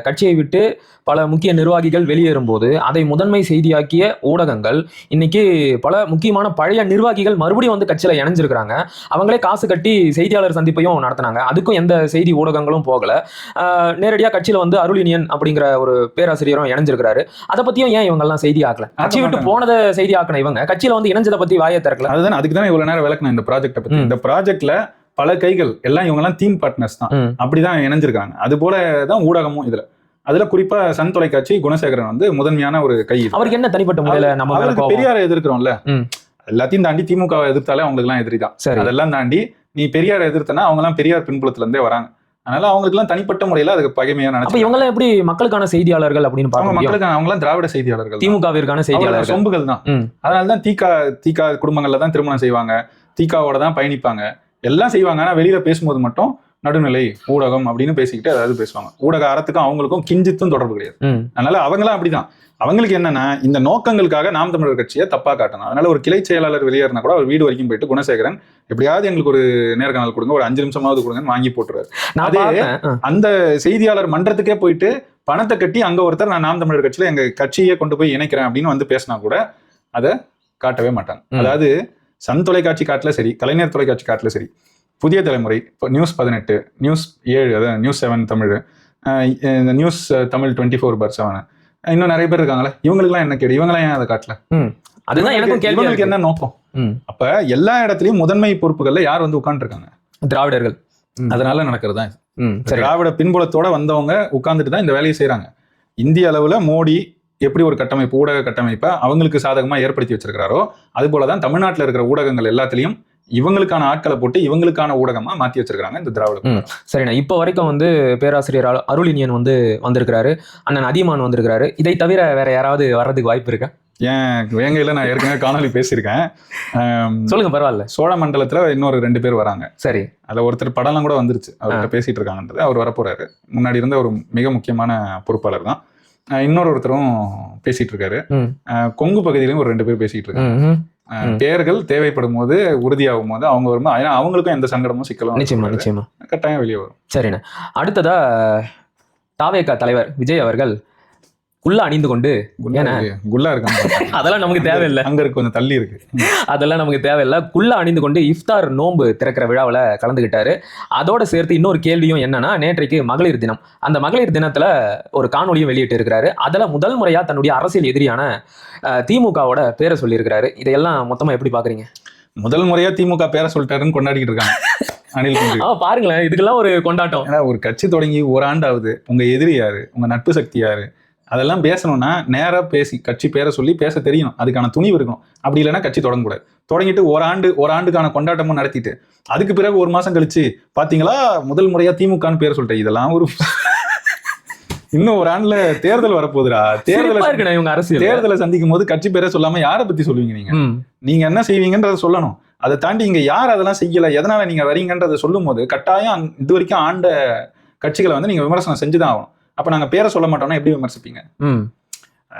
கட்சியை விட்டு பல முக்கிய நிர்வாகிகள் வெளியேறும் போது அதை முதன்மை செய்தியாக்கிய ஊடகங்கள் இன்னைக்கு பல முக்கியமான பழைய நிர்வாகிகள் மறுபடியும் வந்து கட்சியில இணைஞ்சிருக்கிறாங்க. அவங்களே காசு கட்டி செய்தியாளர் சந்திப்பையும் நடத்தினாங்க. அதுக்கும் எந்த செய்தி ஊடகங்களும் போகல. நேரடியா கட்சியில வந்து அருளினியன் அப்படிங்கிற ஒரு பேராசிரியரும் இணைஞ்சிருக்கிறாரு. அதை பத்தியும் ஏன் இவங்கெல்லாம் செய்தி ஆக்கல? கட்சி விட்டு போனதை செய்தி ஆக்கின இவங்க கட்சியில வந்து இணைஞ்சதை பத்தி வாயை திறக்கல. அதுதான், அதுக்கு தான் இவ்வளவு நேரம் விளக்கணும் இந்த ப்ராஜெக்ட பத்தி. இந்த ப்ராஜெக்ட்ல பல கைகள் எல்லாம் இவங்க எல்லாம் டீம் பார்ட்னர்ஸ் தான், அப்படிதான் இணைஞ்சிருக்காங்க. அது போலதான் ஊடகமும் இதுல. அதுல குறிப்பா சன் தொலைக்காட்சி குணசேகரன் வந்து முதன்மையான ஒரு கை. அவருக்கு என்ன தனிப்பட்ட முறையில நம்ம பெரியாரை எதிர்க்கிறோம்ல, எல்லாத்தையும் தாண்டி திமுக எதிர்த்தாலே அவங்களுக்கு எல்லாம் எதிரி தான். அதெல்லாம் தாண்டி நீ பெரியாரை எதிர்த்தனா அவங்க எல்லாம் பெரியார் பின்புலத்துல இருந்தே வராங்க. அதனால அவங்களுக்கு எல்லாம் தனிப்பட்ட முறையில அதுக்கு பகைமையா நினைச்சு. இவங்க எல்லாம் எப்படி மக்களுக்கான செய்தியாளர்கள் அப்படின்னு பாருங்க. மக்களுக்கான அவங்க எல்லாம் திராவிட செய்தியாளர்கள், திமுகவிற்கான செய்தியாளர்கள், சொம்புகள் தான். அதனாலதான் தீகா குடும்பங்கள்ல தான் திருமணம் செய்வாங்க, தீகாவோட தான் பயணிப்பாங்க, எல்லாம் செய்வாங்க. ஆனா வெளியில பேசும்போது மட்டும் நடுநிலை ஊடகம் அப்படின்னு பேசிக்கிட்டு அதாவது பேசுவாங்க. ஊடக அறத்துக்கும் அவங்களுக்கும் கிஞ்சித்தும் தொடர்பு கிடையாது. அதனால அவங்களாம் அப்படிதான். அவங்களுக்கு என்னன்னா, இந்த நோக்கங்களுக்காக நாம் தமிழர் கட்சியை தப்பா காட்டணும். அதனால ஒரு கிளை செயலாளர் வெளியேறினா கூட அவர் வீடு வரைக்கும் போயிட்டு குணசேகரன் எப்படியாவது எங்களுக்கு ஒரு நேர்காணல் கொடுங்க, ஒரு 5 நிமிஷமாவது கொடுங்கன்னு வாங்கி போட்டுருவாரு. அதே அந்த செய்தியாளர் மன்றத்துக்கே போயிட்டு பணத்தை கட்டி அங்க ஒருத்தர் நான் நாம் தமிழர் கட்சியில எங்க கட்சியை கொண்டு போய் இணைக்கிறேன் அப்படின்னு வந்து பேசினா கூட அதை காட்டவே மாட்டாங்க. அதாவது சன் தொலைக்காட்சி காட்டல சரி, கலைஞர் தொலைக்காட்சி காட்டல சரி, புதிய தலைமுறை, இப்போ நியூஸ் 18, நியூஸ் 7, அதாவது நியூஸ் 7 தமிழ், இந்த நியூஸ் தமிழ் 24/7, இன்னும் நிறைய பேர் இருக்காங்களே, இவங்களுக்குலாம் என்ன கேடு? இவங்களாம் ஏன் அதை காட்டல? அதுதான் எனக்கும் கேள்வி. இவங்களுக்கு என்ன நோக்கம்? அப்ப எல்லா இடத்துலயும் முதன்மை பொறுப்புகள்ல யார் வந்து உட்கார்ந்து இருக்காங்க? திராவிடர்கள். அதனால நடக்கிறது தான். திராவிட பின்புலத்தோட வந்தவங்க உட்கார்ந்துட்டு தான் இந்த வேலையை செய்யறாங்க. இந்திய அளவுல மோடி எப்படி ஒரு கட்டமைப்பு, ஊடக கட்டமைப்பை அவங்களுக்கு சாதகமா ஏற்படுத்தி வச்சிருக்கிறாரோ அது போலதான் தமிழ்நாட்டில் இருக்கிற ஊடகங்கள் எல்லாத்திலையும் இவங்களுக்கான ஆட்களை போட்டு இவங்களுக்கான ஊடகமா மாத்தி வச்சிருக்காங்க இந்த திராவிட. சரிண்ணா, இப்போ வரைக்கும் வந்து பேராசிரியர் அருளினியன் வந்து வந்திருக்கிறாரு, அண்ணன் அதியமான் வந்திருக்கிறாரு. இதை தவிர வேற யாராவது வர்றதுக்கு வாய்ப்பு இருக்கா? ஏன் வேங்கையில நான் ஏற்கனவே காணொலி பேசியிருக்கேன். சொல்லுங்க, பரவாயில்ல. சோழ மண்டலத்துல இன்னொரு 2 பேர் வராங்க. சரி, அதுல ஒருத்தர் படம்லாம் கூட வந்துருச்சு, அவர்கிட்ட பேசிட்டு இருக்காங்கன்றது. அவர் வரப்போறாரு. முன்னாடி இருந்த ஒரு மிக முக்கியமான பொறுப்பாளர் தான். ஒருத்தரும் பேசிட்டு இருக்காரு. கொங்கு பகுதியிலும் ஒரு 2 பேர் பேசிட்டு இருக்காங்க. பேர்கள் தேவைப்படும் போது, உறுதியாகும் போது அவங்க வரும்போது, ஏன்னா அவங்களுக்கும் எந்த சங்கடமும் சிக்கலும் நிச்சயமா கட்டாயம் வெளியே வரும். சரிண்ணா, அடுத்ததா தாவேகா தலைவர் விஜய் அவர்கள் குல்லா அணிந்து கொண்டு, குல்லா இருக்காங்க அதெல்லாம் நமக்கு தேவையில்லை, அங்க இருக்கு கொஞ்சம் தள்ளி இருக்கு, அதெல்லாம் நமக்கு தேவையில்லை. குல்லா அணிந்து கொண்டு இஃப்தார் நோன்பு திறக்கிற விழாவில் கலந்துகிட்டாரு. அதோட சேர்த்து இன்னொரு கேள்வியும் என்னன்னா, நேற்றைக்கு மகளிர் தினம். அந்த மகளிர் தினத்துல ஒரு காணொலியும் வெளியிட்டு இருக்கிறாரு. அதுல முதல் முறையா தன்னுடைய அரசியல் எதிரியான திமுகவோட பேரை சொல்லியிருக்கிறாரு. இதையெல்லாம் மொத்தமா எப்படி பாக்குறீங்க? முதல் முறையா திமுக பேரை சொல்லிட்டாருன்னு கொண்டாடிக்கிட்டு இருக்காங்க அனில். பாருங்களேன், இதுக்கெல்லாம் ஒரு கொண்டாட்டம். ஏன்னா ஒரு கட்சி தொடங்கி ஒரு ஆண்டாவது, உங்க எதிரி யாரு, உங்க நட்பு சக்தி யாரு, அதெல்லாம் பேசணும்னா நேரா பேசி கட்சி பேரை சொல்லி பேச தெரியணும். அதுக்கான துணிவு இருக்கணும். அப்படி இல்லைன்னா கட்சி தொடங்கக்கூடாது. தொடங்கிட்டு ஒரு ஆண்டுக்கான கொண்டாட்டமும் நடத்திட்டு அதுக்கு பிறகு 1 மாசம் கழிச்சு பாத்தீங்களா முதல் முறையா திமுகன்னு பேரை சொல்லிட்டேன். இதெல்லாம் ஒரு இன்னும் ஒரு ஆண்டுல தேர்தல் வரப்போகுதுடா. தேர்தலை சந்திக்கும் போது கட்சி பேரை சொல்லாம யாரை பத்தி சொல்லுவீங்க? நீங்க என்ன செய்வீங்கன்றத சொல்லணும். அதை தாண்டி இங்க யார் அதெல்லாம் செய்யல, எதனால நீங்க வரீங்கன்றத சொல்லும் போது கட்டாயம் இது வரைக்கும் ஆண்ட கட்சிகளை வந்து நீங்க விமர்சனம் செஞ்சுதான் ஆகணும். அப்ப நாங்க பேரை சொல்ல மாட்டோம்னா எப்படி விமர்சிப்பீங்க?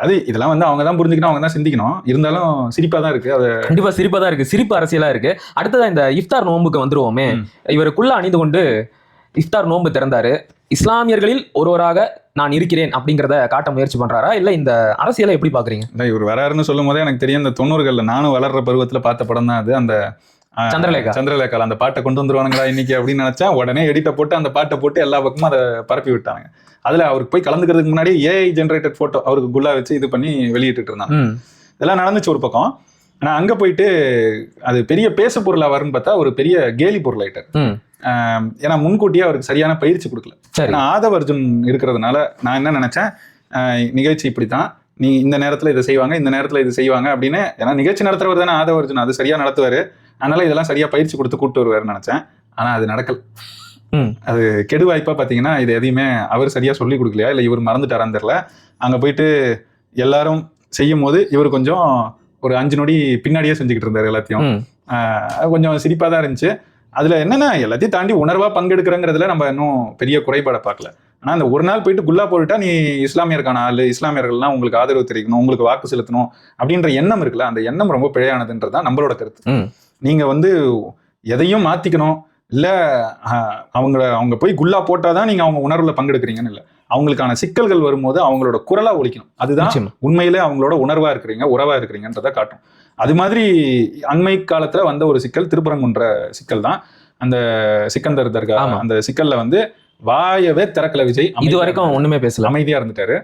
அது இதெல்லாம் வந்து அவங்க தான் புரிஞ்சுக்கணும், அவங்க தான் சிந்திக்கணும். இருந்தாலும் சிரிப்பா தான் இருக்கு. அது கண்டிப்பா சிரிப்பா தான் இருக்கு, சிரிப்பு அரசியலா இருக்கு. அடுத்ததான் இந்த இஃப்தார் நோம்புக்கு வந்துருவோமே. இவருக்குள்ள அணிந்து கொண்டு இஃப்தார் நோன்பு திறந்தாரு. இஸ்லாமியர்களில் ஒருவராக நான் இருக்கிறேன் அப்படிங்கிறத காட்ட முயற்சி பண்றாரா, இல்ல இந்த அரசியலை எப்படி பாக்குறீங்க? இவர் வராருன்னு சொல்லும் போதே எனக்கு தெரியும், இந்த 90கள்ல நானும் வளர்ற பருவத்துல பார்த்த படம் தான் அது. அந்த சந்திரலேகா அந்த பாட்டை கொண்டு வந்துருவானுங்களா இன்னைக்கு அப்படின்னு நினைச்சா, உடனே எடிட்டை போட்டு அந்த பாட்டை போட்டு எல்லா பக்கமும் அதை பரப்பி விட்டாங்க. அதுல அவருக்கு போய் கலந்துக்கிறதுக்கு முன்னாடி ஏஐ ஜென்ரேட்டட் போட்டோ அவருக்கு குல்லா வச்சு இது பண்ணி வெளியிட்டு இருந்தாங்க. இதெல்லாம் நடந்துச்சு ஒரு பக்கம். ஆனா அங்க போயிட்டு அது பெரிய பேசு பொருளா வரும்னு பார்த்தா ஒரு பெரிய கேலி பொருளாயிட்டார். ஏன்னா முன்கூட்டியே அவருக்கு சரியான பயிற்சி கொடுக்கல. ஏன்னா ஆதவ அர்ஜுன் இருக்கிறதுனால நான் என்ன நினைச்சேன், நிகழ்ச்சி இப்படித்தான், நீ இந்த நேரத்துல இதை செய்வாங்க, இந்த நேரத்துல இது செய்வாங்க அப்படின்னு. ஏன்னா நிகழ்ச்சி நடத்துறவர் தானே ஆதவ அர்ஜுன், அது சரியா நடத்துவாரு, அதனால இதெல்லாம் சரியா பயிற்சி கொடுத்து கூப்பிட்டு வருவாருன்னு நினைச்சேன். ஆனா அது நடக்கல. அது கெடு வாய்ப்பா பாத்தீங்கன்னா இது எதையுமே அவர் சரியா சொல்லி கொடுக்கலையா, இல்ல இவர் மறந்துட்டாரான்னு தெரியல. அங்க போயிட்டு எல்லாரும் செய்யும் போது இவர் கொஞ்சம் ஒரு 5 நொடி பின்னாடியே செஞ்சுக்கிட்டு இருந்தாரு எல்லாத்தையும். கொஞ்சம் சிரிப்பா தான் இருந்துச்சு. அதுல என்னன்னா எல்லாத்தையும் தாண்டி உணர்வா பங்கெடுக்கிறங்கிறதுல நம்ம இன்னும் பெரிய குறைபாடை பார்க்கல. ஆனா அந்த ஒரு நாள் போயிட்டு குல்லா போட்டுட்டா நீ இஸ்லாமியருக்கான ஆளு, இஸ்லாமியர்கள்லாம் உங்களுக்கு ஆதரவு தெரிவிக்கணும், உங்களுக்கு வாக்கு செலுத்தணும் அப்படின்ற எண்ணம் இருக்குல்ல, அந்த எண்ணம் ரொம்ப பிழையானதுன்றதுதான் நம்மளோட கருத்து. நீங்க எதையும் மாத்திக்கணும் இல்ல, அவங்க போய் குல்லா போட்டாதான் நீங்க அவங்க உணர்வுல பங்கெடுக்கிறீங்கன்னு இல்ல, அவங்களுக்கான சிக்கல்கள் வரும்போது அவங்களோட குரலா ஒலிக்கணும். அதுதான் உண்மையிலே அவங்களோட உணர்வா இருக்கிறீங்க, உறவா இருக்கிறீங்கன்றதை காட்டும். அது மாதிரி அண்மை காலத்துல வந்த ஒரு சிக்கல் திருப்பரங்குன்ற சிக்கல் தான். அந்த சிக்கந்தர் தர்கா அந்த சிக்கல்ல வாயவே திறக்கல விஜய். இது வரைக்கும் ஒண்ணுமே பேசல, அமைதியா இருந்துட்டாரு.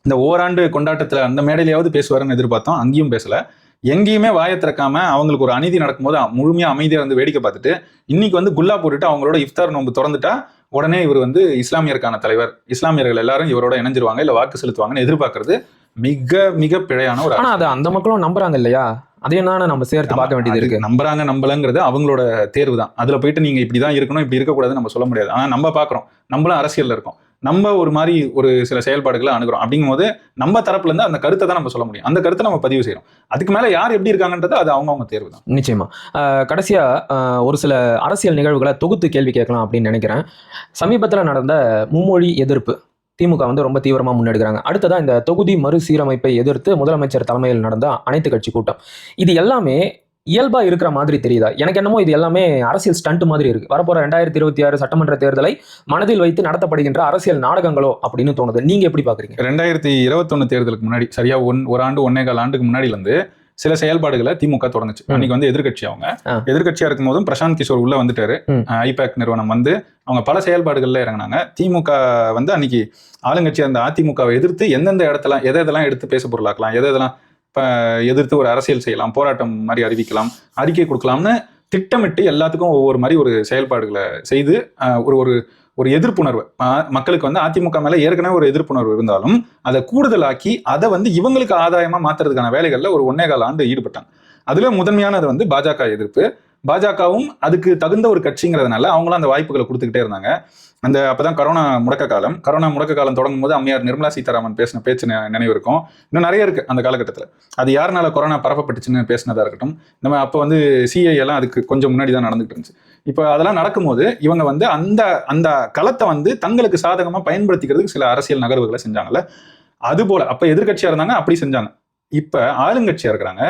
இந்த ஓராண்டு கொண்டாட்டத்துல அந்த மேடையிலாவது பேசுவாருன்னு எதிர்பார்த்தோம், அங்கேயும் பேசல. எங்கேயுமே வாயை திறக்காம அவங்களுக்கு ஒரு அநீதி நடக்கும்போது முழுமையா அமைதியா வேடிக்கை பார்த்துட்டு இன்னைக்கு குல்லா போட்டுட்டு அவங்களோட இஃப்தார் நோன்பு திறந்துட்டா உடனே இவர் இஸ்லாமியருக்கான தலைவர், இஸ்லாமியர்கள் எல்லாரும் இவரோட இணைஞ்சிருவாங்க இல்ல வாக்கு செலுத்துவாங்கன்னு எதிர்பார்க்கறது மிக மிக பிழையான ஒரு. ஆனா அது அந்த மக்களும் நம்புறாங்க இல்லையா, அதையும் நம்ம சேர்த்து பார்க்க வேண்டியது இருக்கு. நம்புறாங்க நம்பலங்கிறது அவங்களோட தேர்வு தான். அதுல போயிட்டு நீங்க இப்படிதான் இருக்கணும் இப்படி இருக்கக்கூடாதுன்னு நம்ம சொல்ல முடியாது. ஆனா நம்ம பாக்குறோம், நம்மளும் அரசியல்ல இருக்கோம், நம்ம ஒரு மாதிரி ஒரு சில செயல்பாடுகளை அணுகிறோம். அப்படிங்கும் போது நம்ம தரப்புல இருந்து அந்த கருத்தை தான் நம்ம சொல்ல முடியும், அந்த கருத்தை நம்ம பதிவு செய்யறோம். அதுக்கு மேல யார் எப்படி இருக்காங்கன்றது அது அவங்க தேர்வு தான். நிச்சயமா. கடைசியா ஒரு சில அரசியல் நிகழ்வுகளை தொகுத்து கேள்வி கேட்கலாம் அப்படின்னு நினைக்கிறேன். சமீபத்தில் நடந்த மும்மொழி எதிர்ப்பு திமுக ரொம்ப தீவிரமா முன்னெடுக்கிறாங்க. அடுத்ததா இந்த தொகுதி மறுசீரமைப்பை எதிர்த்து முதலமைச்சர் தலைமையில் நடந்த அனைத்து கட்சி கூட்டம், இது எல்லாமே இயல்பா இருக்கிற மாதிரி தெரியுதா? எனக்கு என்னமோ இது எல்லாமே அரசியல் ஸ்டண்ட் மாதிரி இருக்கு. வரப்போற 2026 சட்டமன்ற தேர்தலை மனதில் வைத்து நடத்தப்படுகின்ற அரசியல் நாடகங்களோ அப்படின்னு தோணுது. நீங்க எப்படி பாக்குறீங்க? 2021 தேர்தலுக்கு முன்னாடி சரியா ஒரு ஆண்டு 1.25 ஆண்டுக்கு முன்னாடில இருந்து சில செயல்பாடுகளை திமுக தொடங்குச்சு. அன்னைக்கு எதிர்கட்சி, அவங்க எதிர்கட்சியா இருக்கும் போதும் பிரசாந்த் கிஷோர் உள்ள வந்துட்டாரு. ஐபேக் நிறுவனம் அவங்க பல செயல்பாடுகள்ல இறங்கினாங்க. திமுக அன்னைக்கு ஆளுங்கட்சியா இருந்த அதிமுகவை எதிர்த்து எந்தெந்த இடத்தெல்லாம் எதெல்லாம் எடுத்து பேச பொருளாக்கலாம், எதெல்லாம் எதிர்த்து ஒரு அரசியல் செய்யலாம், போராட்டம் மாதிரி அறிவிக்கலாம், அறிக்கை கொடுக்கலாம்னு திட்டமிட்டு எல்லாத்துக்கும் ஒவ்வொரு மாதிரி ஒரு செயல்பாடுகளை செய்து ஒரு ஒரு எதிர்ப்புணர்வு மக்களுக்கு அதிமுக மேல ஏற்கனவே ஒரு எதிர்ப்புணர்வு இருந்தாலும் அதை கூடுதலாக்கி அதை இவங்களுக்கு ஆதாயமா மாத்துறதுக்கான வேலைகள்ல ஒரு 1.25 ஆண்டு ஈடுபட்டாங்க. அதுல முதன்மையானது பாஜக எதிர்ப்பு. பாஜகவும் அதுக்கு தகுந்த ஒரு கட்சிங்கிறதுனால அவங்களும் அந்த வாய்ப்புகளை கொடுத்துக்கிட்டே இருந்தாங்க. அப்பதான் கரோனா முடக்க காலம் தொடங்கும் போது அம்மையார் நிர்மலா சீதாராமன் பேசின பேச்சு நினைவு இருக்கும். இன்னும் நிறைய இருக்கு அந்த காலகட்டத்தில். அது யாருனால கொரோனா பரப்பப்பட்டுச்சுன்னு பேசினதா இருக்கட்டும். நம்ம அப்போ சிஐ எல்லாம் அதுக்கு கொஞ்சம் முன்னாடி தான் நடந்துகிட்டு இருந்துச்சு. இப்போ அதெல்லாம் நடக்கும்போது இவங்க அந்த அந்த களத்தை தங்களுக்கு சாதகமா பயன்படுத்திக்கிறதுக்கு சில அரசியல் நகர்வுகளை செஞ்சாங்கல்ல. அது போல அப்ப எதிர்கட்சியா இருந்தாங்க, அப்படி செஞ்சாங்க. இப்ப ஆளுங்கட்சியா இருக்கிறாங்க,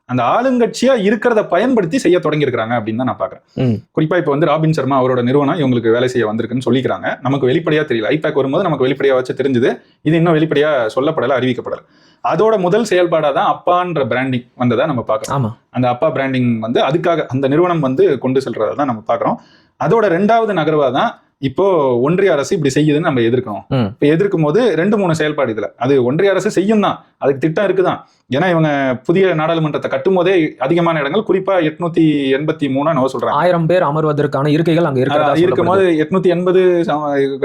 அந்த ஆளுங்கட்சியா இருக்கிறத பயன்படுத்தி செய்ய தொடங்கி இருக்கிறாங்க அப்படின்னு தான் நான் பாக்குறேன். குறிப்பா இப்ப ராபின் சர்மா அவரோட நிறுவனம் இவங்களுக்கு வேலை செய்ய வந்திருக்குன்னு சொல்லிக்கிறாங்க. நமக்கு வெளிப்படையா தெரியல. ஐபேக் வரும்போது நமக்கு வெளிப்படையா வச்சு தெரிஞ்சது, இது இன்னும் வெளிப்படையா சொல்லப்படல, அறிவிக்கப்படல. அதோட முதல் செயல்பாடா தான் அப்பான்ற பிராண்டிங் வந்ததா நம்ம பாக்குறோம். அந்த அப்பா பிராண்டிங் அதுக்காக அந்த நிறுவனம் கொண்டு செல்றதா தான் நம்ம பாக்குறோம். அதோட 2வது நகர்வா தான் இப்போ ஒன்றிய அரசு இப்படி செய்யுதுன்னு நம்ம எதிர்க்கணும். இப்ப எதிர்க்கும் போது 2-3 செயல்பாடு இதுல அது ஒன்றிய அரசு செய்யும் தான், அதுக்கு திட்டம் இருக்குதான். ஏன்னா இவங்க புதிய நாடாளுமன்றத்தை கட்டும் போதே அதிகமான இடங்கள், குறிப்பா 883 சொல்றாங்க, 1000 பேர் அமர்வதற்கான இருக்கைகள் அங்க இருக்கும் போது 880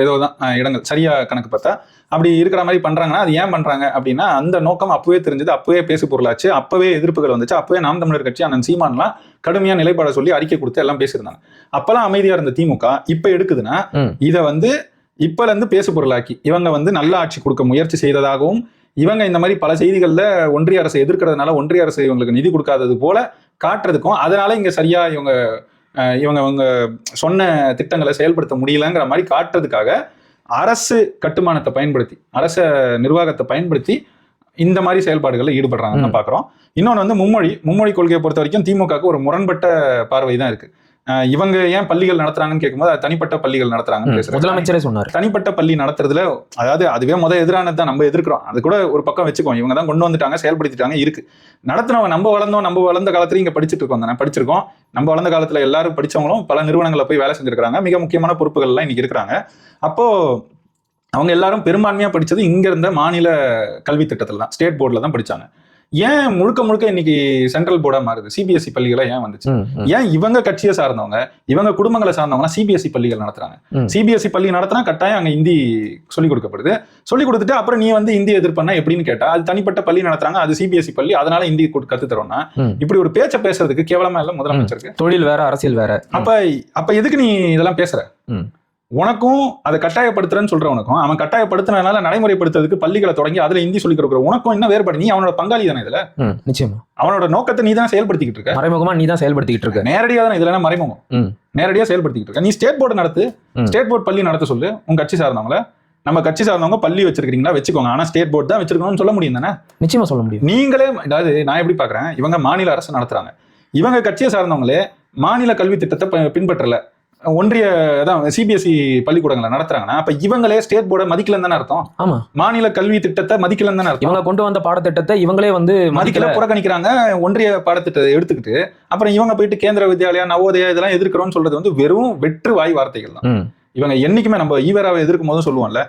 ஏதோதான் இடங்கள் சரியா கணக்கு பார்த்தா. அப்படி இருக்கிற மாதிரி பண்றாங்கன்னா அது ஏன் பண்றாங்க அப்படின்னா அந்த நோக்கம் அப்பவே தெரிஞ்சது, அப்பவே பேசு பொருளாச்சு, அப்பவே எதிர்ப்புகள் வந்துச்சு, அப்பவே நாம் தமிழர் கட்சி அண்ணன் சீமான்லாம் கடுமையா நிலைப்பாட சொல்லி அறிக்கை கொடுத்து எல்லாம் பேசியிருந்தாங்க. அப்பெல்லாம் அமைதியா இருந்த திமுக இப்ப எடுக்குதுன்னா இதை இப்பல இருந்து பேசு பொருளாக்கி இவங்க நல்ல ஆட்சி கொடுக்க முயற்சி செய்ததாகவும், இவங்க இந்த மாதிரி பல செய்திகள்ல ஒன்றிய அரசை எதிர்க்கிறதுனால ஒன்றிய அரசு இவங்களுக்கு நிதி கொடுக்காதது போல காட்டுறதுக்கும், அதனால இங்க சரியா இவங்க சொன்ன திட்டங்களை செயல்படுத்த முடியலங்கிற மாதிரி காட்டுறதுக்காக அரசு கட்டுமானத்தை பயன்படுத்தி, அரச நிர்வாகத்தை பயன்படுத்தி இந்த மாதிரி செயல்பாடுகளில் ஈடுபடுறாங்கன்னு பாக்குறோம். இன்னொன்னு மும்மொழி கொள்கையை பொறுத்த வரைக்கும் திமுகவுக்கு ஒரு முரண்பட்ட பார்வை தான் இருக்கு. இவங்க ஏன் பள்ளிகள் நடத்துறாங்கன்னு கேட்கும்போது அது தனிப்பட்ட பள்ளிகள் நடத்துறாங்கன்னு பேசுறாங்க. முதலமைச்சரே சொன்னார் தனிப்பட்ட பள்ளி நடத்துறதுல அதாவது அதுவே எதிரானது தான் நம்ம எதிர்க்கிறோம். அது கூட ஒரு பக்கம் வச்சுக்கோம், இவங்க தான் கொண்டு வந்துட்டாங்க, செயல்படுத்திட்டாங்க இருக்கு. நடத்தினவங்க நம்ம வளர்ந்த காலத்துல இங்க படிச்சுட்டு இருக்கோம் தானே, படிச்சிருக்கோம். நம்ம வளர்ந்த காலத்துல எல்லாரும் படிச்சவங்களும் பல நிறுவனங்களை போய் வேலை செஞ்சிருக்காங்க, மிக முக்கியமான பொறுப்புகள் எல்லாம் இன்னைக்கு இருக்கிறாங்க. அப்போ அவங்க எல்லாரும் பெரும்பான்மையா படிச்சது இங்க இருந்த மாநில கல்வி திட்டத்துல தான், ஸ்டேட் போர்ட்ல தான் படிச்சாங்க. ஏன் முழுக்க இன்னைக்கு சென்ட்ரல் போர்டா மாறுது? சிபிஎஸ்இ பள்ளிகளா ஏன் வந்துச்சு? ஏன் இவங்க கட்சியை சார்ந்தவங்க, இவங்க குடும்பங்களை சார்ந்தவங்க சிபிஎஸ்இ பள்ளிகள் நடத்துறாங்க? சிபிஎஸ்இ பள்ளி நடத்தினா கட்டாயம் அங்க இந்தி சொல்லிக் கொடுக்கப்படுது. சொல்லிக் கொடுத்துட்டு அப்புறம் நீ வந்து இந்தி எதிர்ப்பண்ணா எப்படின்னு கேட்டா, அது தனிப்பட்ட பள்ளி நடத்துறாங்க, அது சிபிஎஸ்இ பள்ளி, அதனால இந்தி கத்து தரோம்னா இப்படி ஒரு பேச்ச பேசுறதுக்கு கேவலமா இல்ல முதலமைச்சருக்கு? தொழில் வேற அரசியல் வேற. அப்ப எதுக்கு நீ இதெல்லாம் பேசுற? உனக்கும் அதை கட்டாயப்படுத்துறன்னு சொல்றவனுக்கும், அவன் கட்டாயப்படுத்தினால நடைமுறைப்படுத்துறதுக்கு பள்ளிகளை தொடங்கி அதுல இந்தி சொல்லிக் கொடுக்குற உனக்கும் என்ன வேறுபாடு? நீ அவனோட பங்காளி தானே இதுல. நிச்சயமா அவனோட நோக்கத்தை நீ தான் செயல்படுத்திக்கிட்டு இருக்க. மறைமுகமா நீ தான் செயல்படுத்திக்கிட்டு இருக்க. நேரடியா தான் இதுல மறைமுகம், நேரடியா செயல்படுத்திக்கிட்டு இருக்க. நீ ஸ்டேட் போர்டு நடத்து, ஸ்டேட் போர்டு பள்ளி நடத்த சொல்லு. உங்க கட்சி சார்ந்தவங்கள, நம்ம கட்சி சார்ந்தவங்க பள்ளி வச்சிருக்கீங்களா வச்சுக்கோங்க, ஆனா ஸ்டேட் போர்டு தான் வச்சிருக்கணும்னு சொல்ல முடியும் தானே? நிச்சயமா சொல்ல முடியும். நீங்களே, அதாவது நான் எப்படி பாக்குறேன், இவங்க மாநில அரசு நடத்துறாங்க, இவங்க கட்சியை சார்ந்தவங்களே மாநில கல்வி திட்டத்தை பின்பற்றல, ஒன்றிய சிபிஎஸ்இ பள்ளிக்கூடங்களை நடத்துறாங்கன்னா அப்ப இவங்களே ஸ்டேட் போர்டை மதிக்கலன்னு தானே அர்த்தம்? ஆமா, மாநில கல்வி திட்டத்தை மதிக்கலன்னு தானே அர்த்தம். இவங்க கொண்டு வந்த பாடத்திட்டத்தை இவங்களே வந்து மதிக்கல, புறக்கணிக்கிறாங்க. ஒன்றிய பாடத்திட்டத்தை எடுத்துக்கிட்டு அப்புறம் இவங்க போயிட்டு கேந்திர வித்யாலயா, நவோதயா இதெல்லாம் எதிர்க்கிறோம்னு சொல்றது வந்து வெறும் வெற்று வாய் வார்த்தைகள் தான். இவங்க என்னைக்குமே நம்ம ஈவேராவை எதிர்க்கும் போதும் சொல்லுவோம்ல,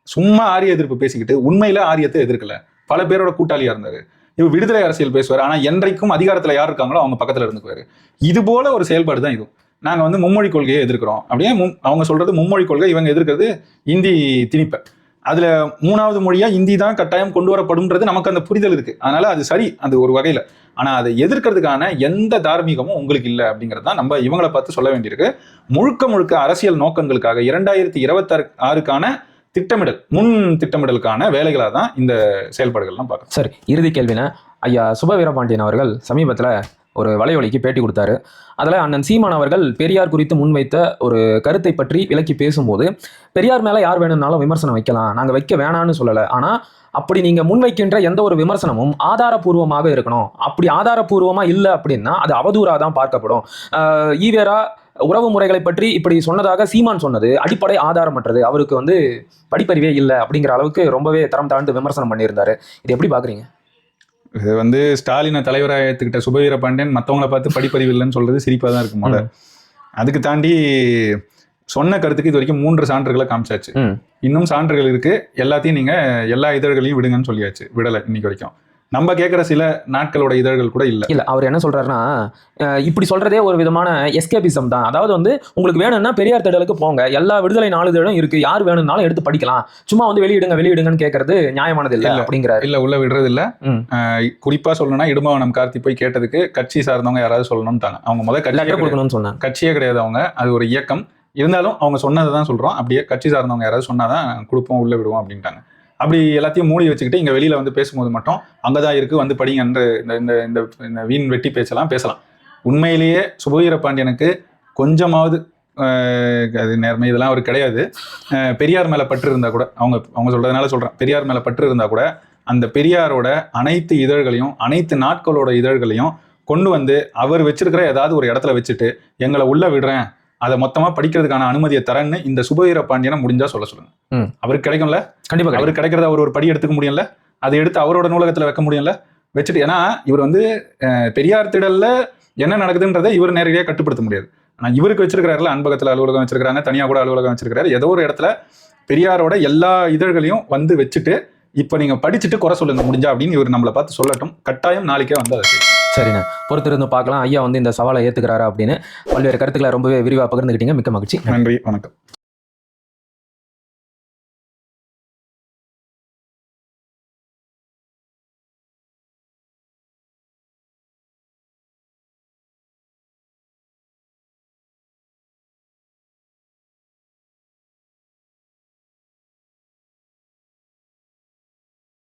சும்மா ஆரிய எதிர்ப்பு பேசிக்கிட்டு உண்மையில ஆரியத்தை எதிர்க்கல. பல பேரோட கூட்டாளியா இருந்தாரு. இவர் விடுதலை அரசியல் பேசுவார், ஆனா என்றைக்கும் அதிகாரத்துல யார் இருக்காங்களோ அவங்க பக்கத்துல இருந்துக்குவாரு. இது போல ஒரு செயல்பாடு தான் இது. நாங்க வந்து மும்மொழி கொள்கையை எதிர்க்கிறோம் அப்படியே அவங்க சொல்றது மும்மொழி கொள்கை, இவங்க எதிர்க்கிறது இந்தி திணிப்பை. அதுல 3வது மொழியா இந்தி தான் கட்டாயம் கொண்டு வரப்படும்ன்றது நமக்கு அந்த புரிதல் இருக்கு, அதனால அது சரி, அது ஒரு வகையில. ஆனா அதை எதிர்க்கிறதுக்கான எந்த தார்மீகமும் உங்களுக்கு இல்லை அப்படிங்கிறது தான் நம்ம இவங்களை பார்த்து சொல்ல வேண்டியிருக்கு. முழுக்க அரசியல் நோக்கங்களுக்காக 2026க்கான திட்டமிடல், முன் திட்டமிடலுக்கான வேலைகளாக தான் இந்த செயல்பாடுகள்லாம் பார்க்கணும். சரி, இறுதி கேள்வினா, ஐயா சுப வீரபாண்டியன் அவர்கள் சமீபத்தில் ஒரு வலையொலிக்கு பேட்டி கொடுத்தாரு. அதில் அண்ணன் சீமான் அவர்கள் பெரியார் குறித்து முன்வைத்த ஒரு கருத்தை பற்றி விளக்கி பேசும்போது, பெரியார் மேலே யார் வேணும்னாலும் விமர்சனம் வைக்கலாம், நாங்கள் வைக்க வேணான்னு சொல்லலை, ஆனால் அப்படி நீங்கள் முன்வைக்கின்ற எந்த ஒரு விமர்சனமும் ஆதாரபூர்வமாக இருக்கணும். அப்படி ஆதாரபூர்வமாக இல்லை அப்படின்னா அது அவதூறாக தான் பார்க்கப்படும். ஈவேரா உறவு முறைகளை பற்றி இப்படி சொன்னதாக சீமான் சொன்னது அடிப்படை ஆதாரமற்றது, அவருக்கு வந்து படிப்பறிவே இல்லை அப்படிங்கிற அளவுக்கு ரொம்பவே தரம் தாழ்ந்து விமர்சனம் பண்ணியிருந்தாரு. இது எப்படி பார்க்குறீங்க? இது வந்து ஸ்டாலினை தலைவராக ஏற்றுக்கிட்ட சுப வீரபாண்டியன் மற்றவங்களை பார்த்து படிப்பறிவு இல்லைன்னு சொல்றது சிரிப்பாக தான் இருக்கும். முதல்ல அதுக்கு தாண்டி சொன்ன கருத்துக்கு இது வரைக்கும் 3 சான்றுகளை காமிச்சாச்சு. இன்னும் சான்றுகள் இருக்கு, எல்லாத்தையும் நீங்க எல்லா இதழ்களையும் விடுங்கன்னு சொல்லியாச்சு, விடலை இன்னைக்கு வரைக்கும். நம்ம கேட்குற சில நாட்களோட இதழ்கள் கூட இல்லை. அவர் என்ன சொல்றாருன்னா, இப்படி சொல்றதே ஒரு விதமான எஸ்கேபிசம் தான். அதாவது வந்து உங்களுக்கு வேணும்னா பெரியார் திடலுக்கு போங்க, எல்லா விடுதலை நாளிதழும் இருக்கு, யார் வேணும்னாலும் எடுத்து படிக்கலாம், சும்மா வந்து வெளியிடுங்கன்னு கேட்கறது நியாயமானது இல்லை அப்படிங்கிறாரு. இல்ல, உள்ள விடுறது இல்ல. குறிப்பா சொல்லணும்னா இடுமாவனம் கார்த்தி போய் கேட்டதுக்கு கட்சி சார்ந்தவங்க யாராவது சொல்லணும்னு தாங்க. அவங்க முதல்ல கொடுக்கணும்னு சொன்னாங்க. கட்சியே கிடையாது அவங்க, அது ஒரு இயக்கம். இருந்தாலும் அவங்க சொன்னதை தான் சொல்றோம், அப்படியே கட்சி சார்ந்தவங்க யாராவது சொன்னாதான் கொடுப்போம், உள்ள விடுவோம் அப்படின்ட்டாங்க. அப்படி எல்லாத்தையும் மூடி வச்சுக்கிட்டு இங்க வெளியில வந்து பேசும்போது மட்டும் அங்கதான் இருக்கு வந்து படிங்கன்ற இந்த வீண் வெட்டி பேச்செல்லாம் பேசலாம். உண்மையிலேயே சுப வீரபாண்டியனுக்கு கொஞ்சமாவது அது நேர்மை இதெல்லாம் அவர் கிடையாது. பெரியார் மேல பற்று இருந்தா கூட, அவங்க சொல்றதுனால சொல்றேன், பெரியார் மேல பற்று இருந்தா கூட அந்த பெரியாரோட அனைத்து இதழ்களையும், அனைத்து நாட்களோட இதழ்களையும் கொண்டு வந்து அவர் வச்சிருக்கிற ஏதாவது ஒரு இடத்துல வச்சுட்டு எங்களை உள்ள விடுறேன், அதை மொத்தமா படிக்கிறதுக்கான அனுமதியை தரேன்னு இந்த சுப வீரபாண்டியனை முடிஞ்சா சொல்லுங்க. அவருக்கு கிடைக்கும்ல, கண்டிப்பா அவருக்கு கிடைக்கிறத அவர் ஒரு படி எடுத்துக்க முடியல, அதை எடுத்து அவரோட நூலகத்துல வைக்க முடியல, வச்சுட்டு. ஏன்னா இவர் வந்து பெரியார் திடல்ல என்ன நடக்குதுன்றதை இவர் நேரடியாக கட்டுப்படுத்த முடியாது. ஆனா இவருக்கு வச்சிருக்கிறாருல, அன்பகத்துல அலுவலகம் வச்சிருக்காங்க, தனியா கூட அலுவலகம் வச்சிருக்காரு, ஏதோ ஒரு இடத்துல பெரியாரோட எல்லா இதழ்களையும் வந்து வச்சுட்டு இப்ப நீங்க படிச்சுட்டு குறை சொல்லுங்க முடிஞ்சா அப்படின்னு இவர் நம்மளை பார்த்து சொல்லட்டும். கட்டாயம் நாளைக்கே வந்து அதை செய்யும். சரிண்ணே, பொறுத்திருந்து பார்க்கலாம் ஐயா வந்து இந்த சவாலை ஏத்துக்கிறாரா அப்படின்னு. பல்வேறு கருத்துக்களை ரொம்பவே விரிவாக பகிர்ந்துக்கிட்டீங்க, மிக்க மகிழ்ச்சி. நன்றி, வணக்கம்.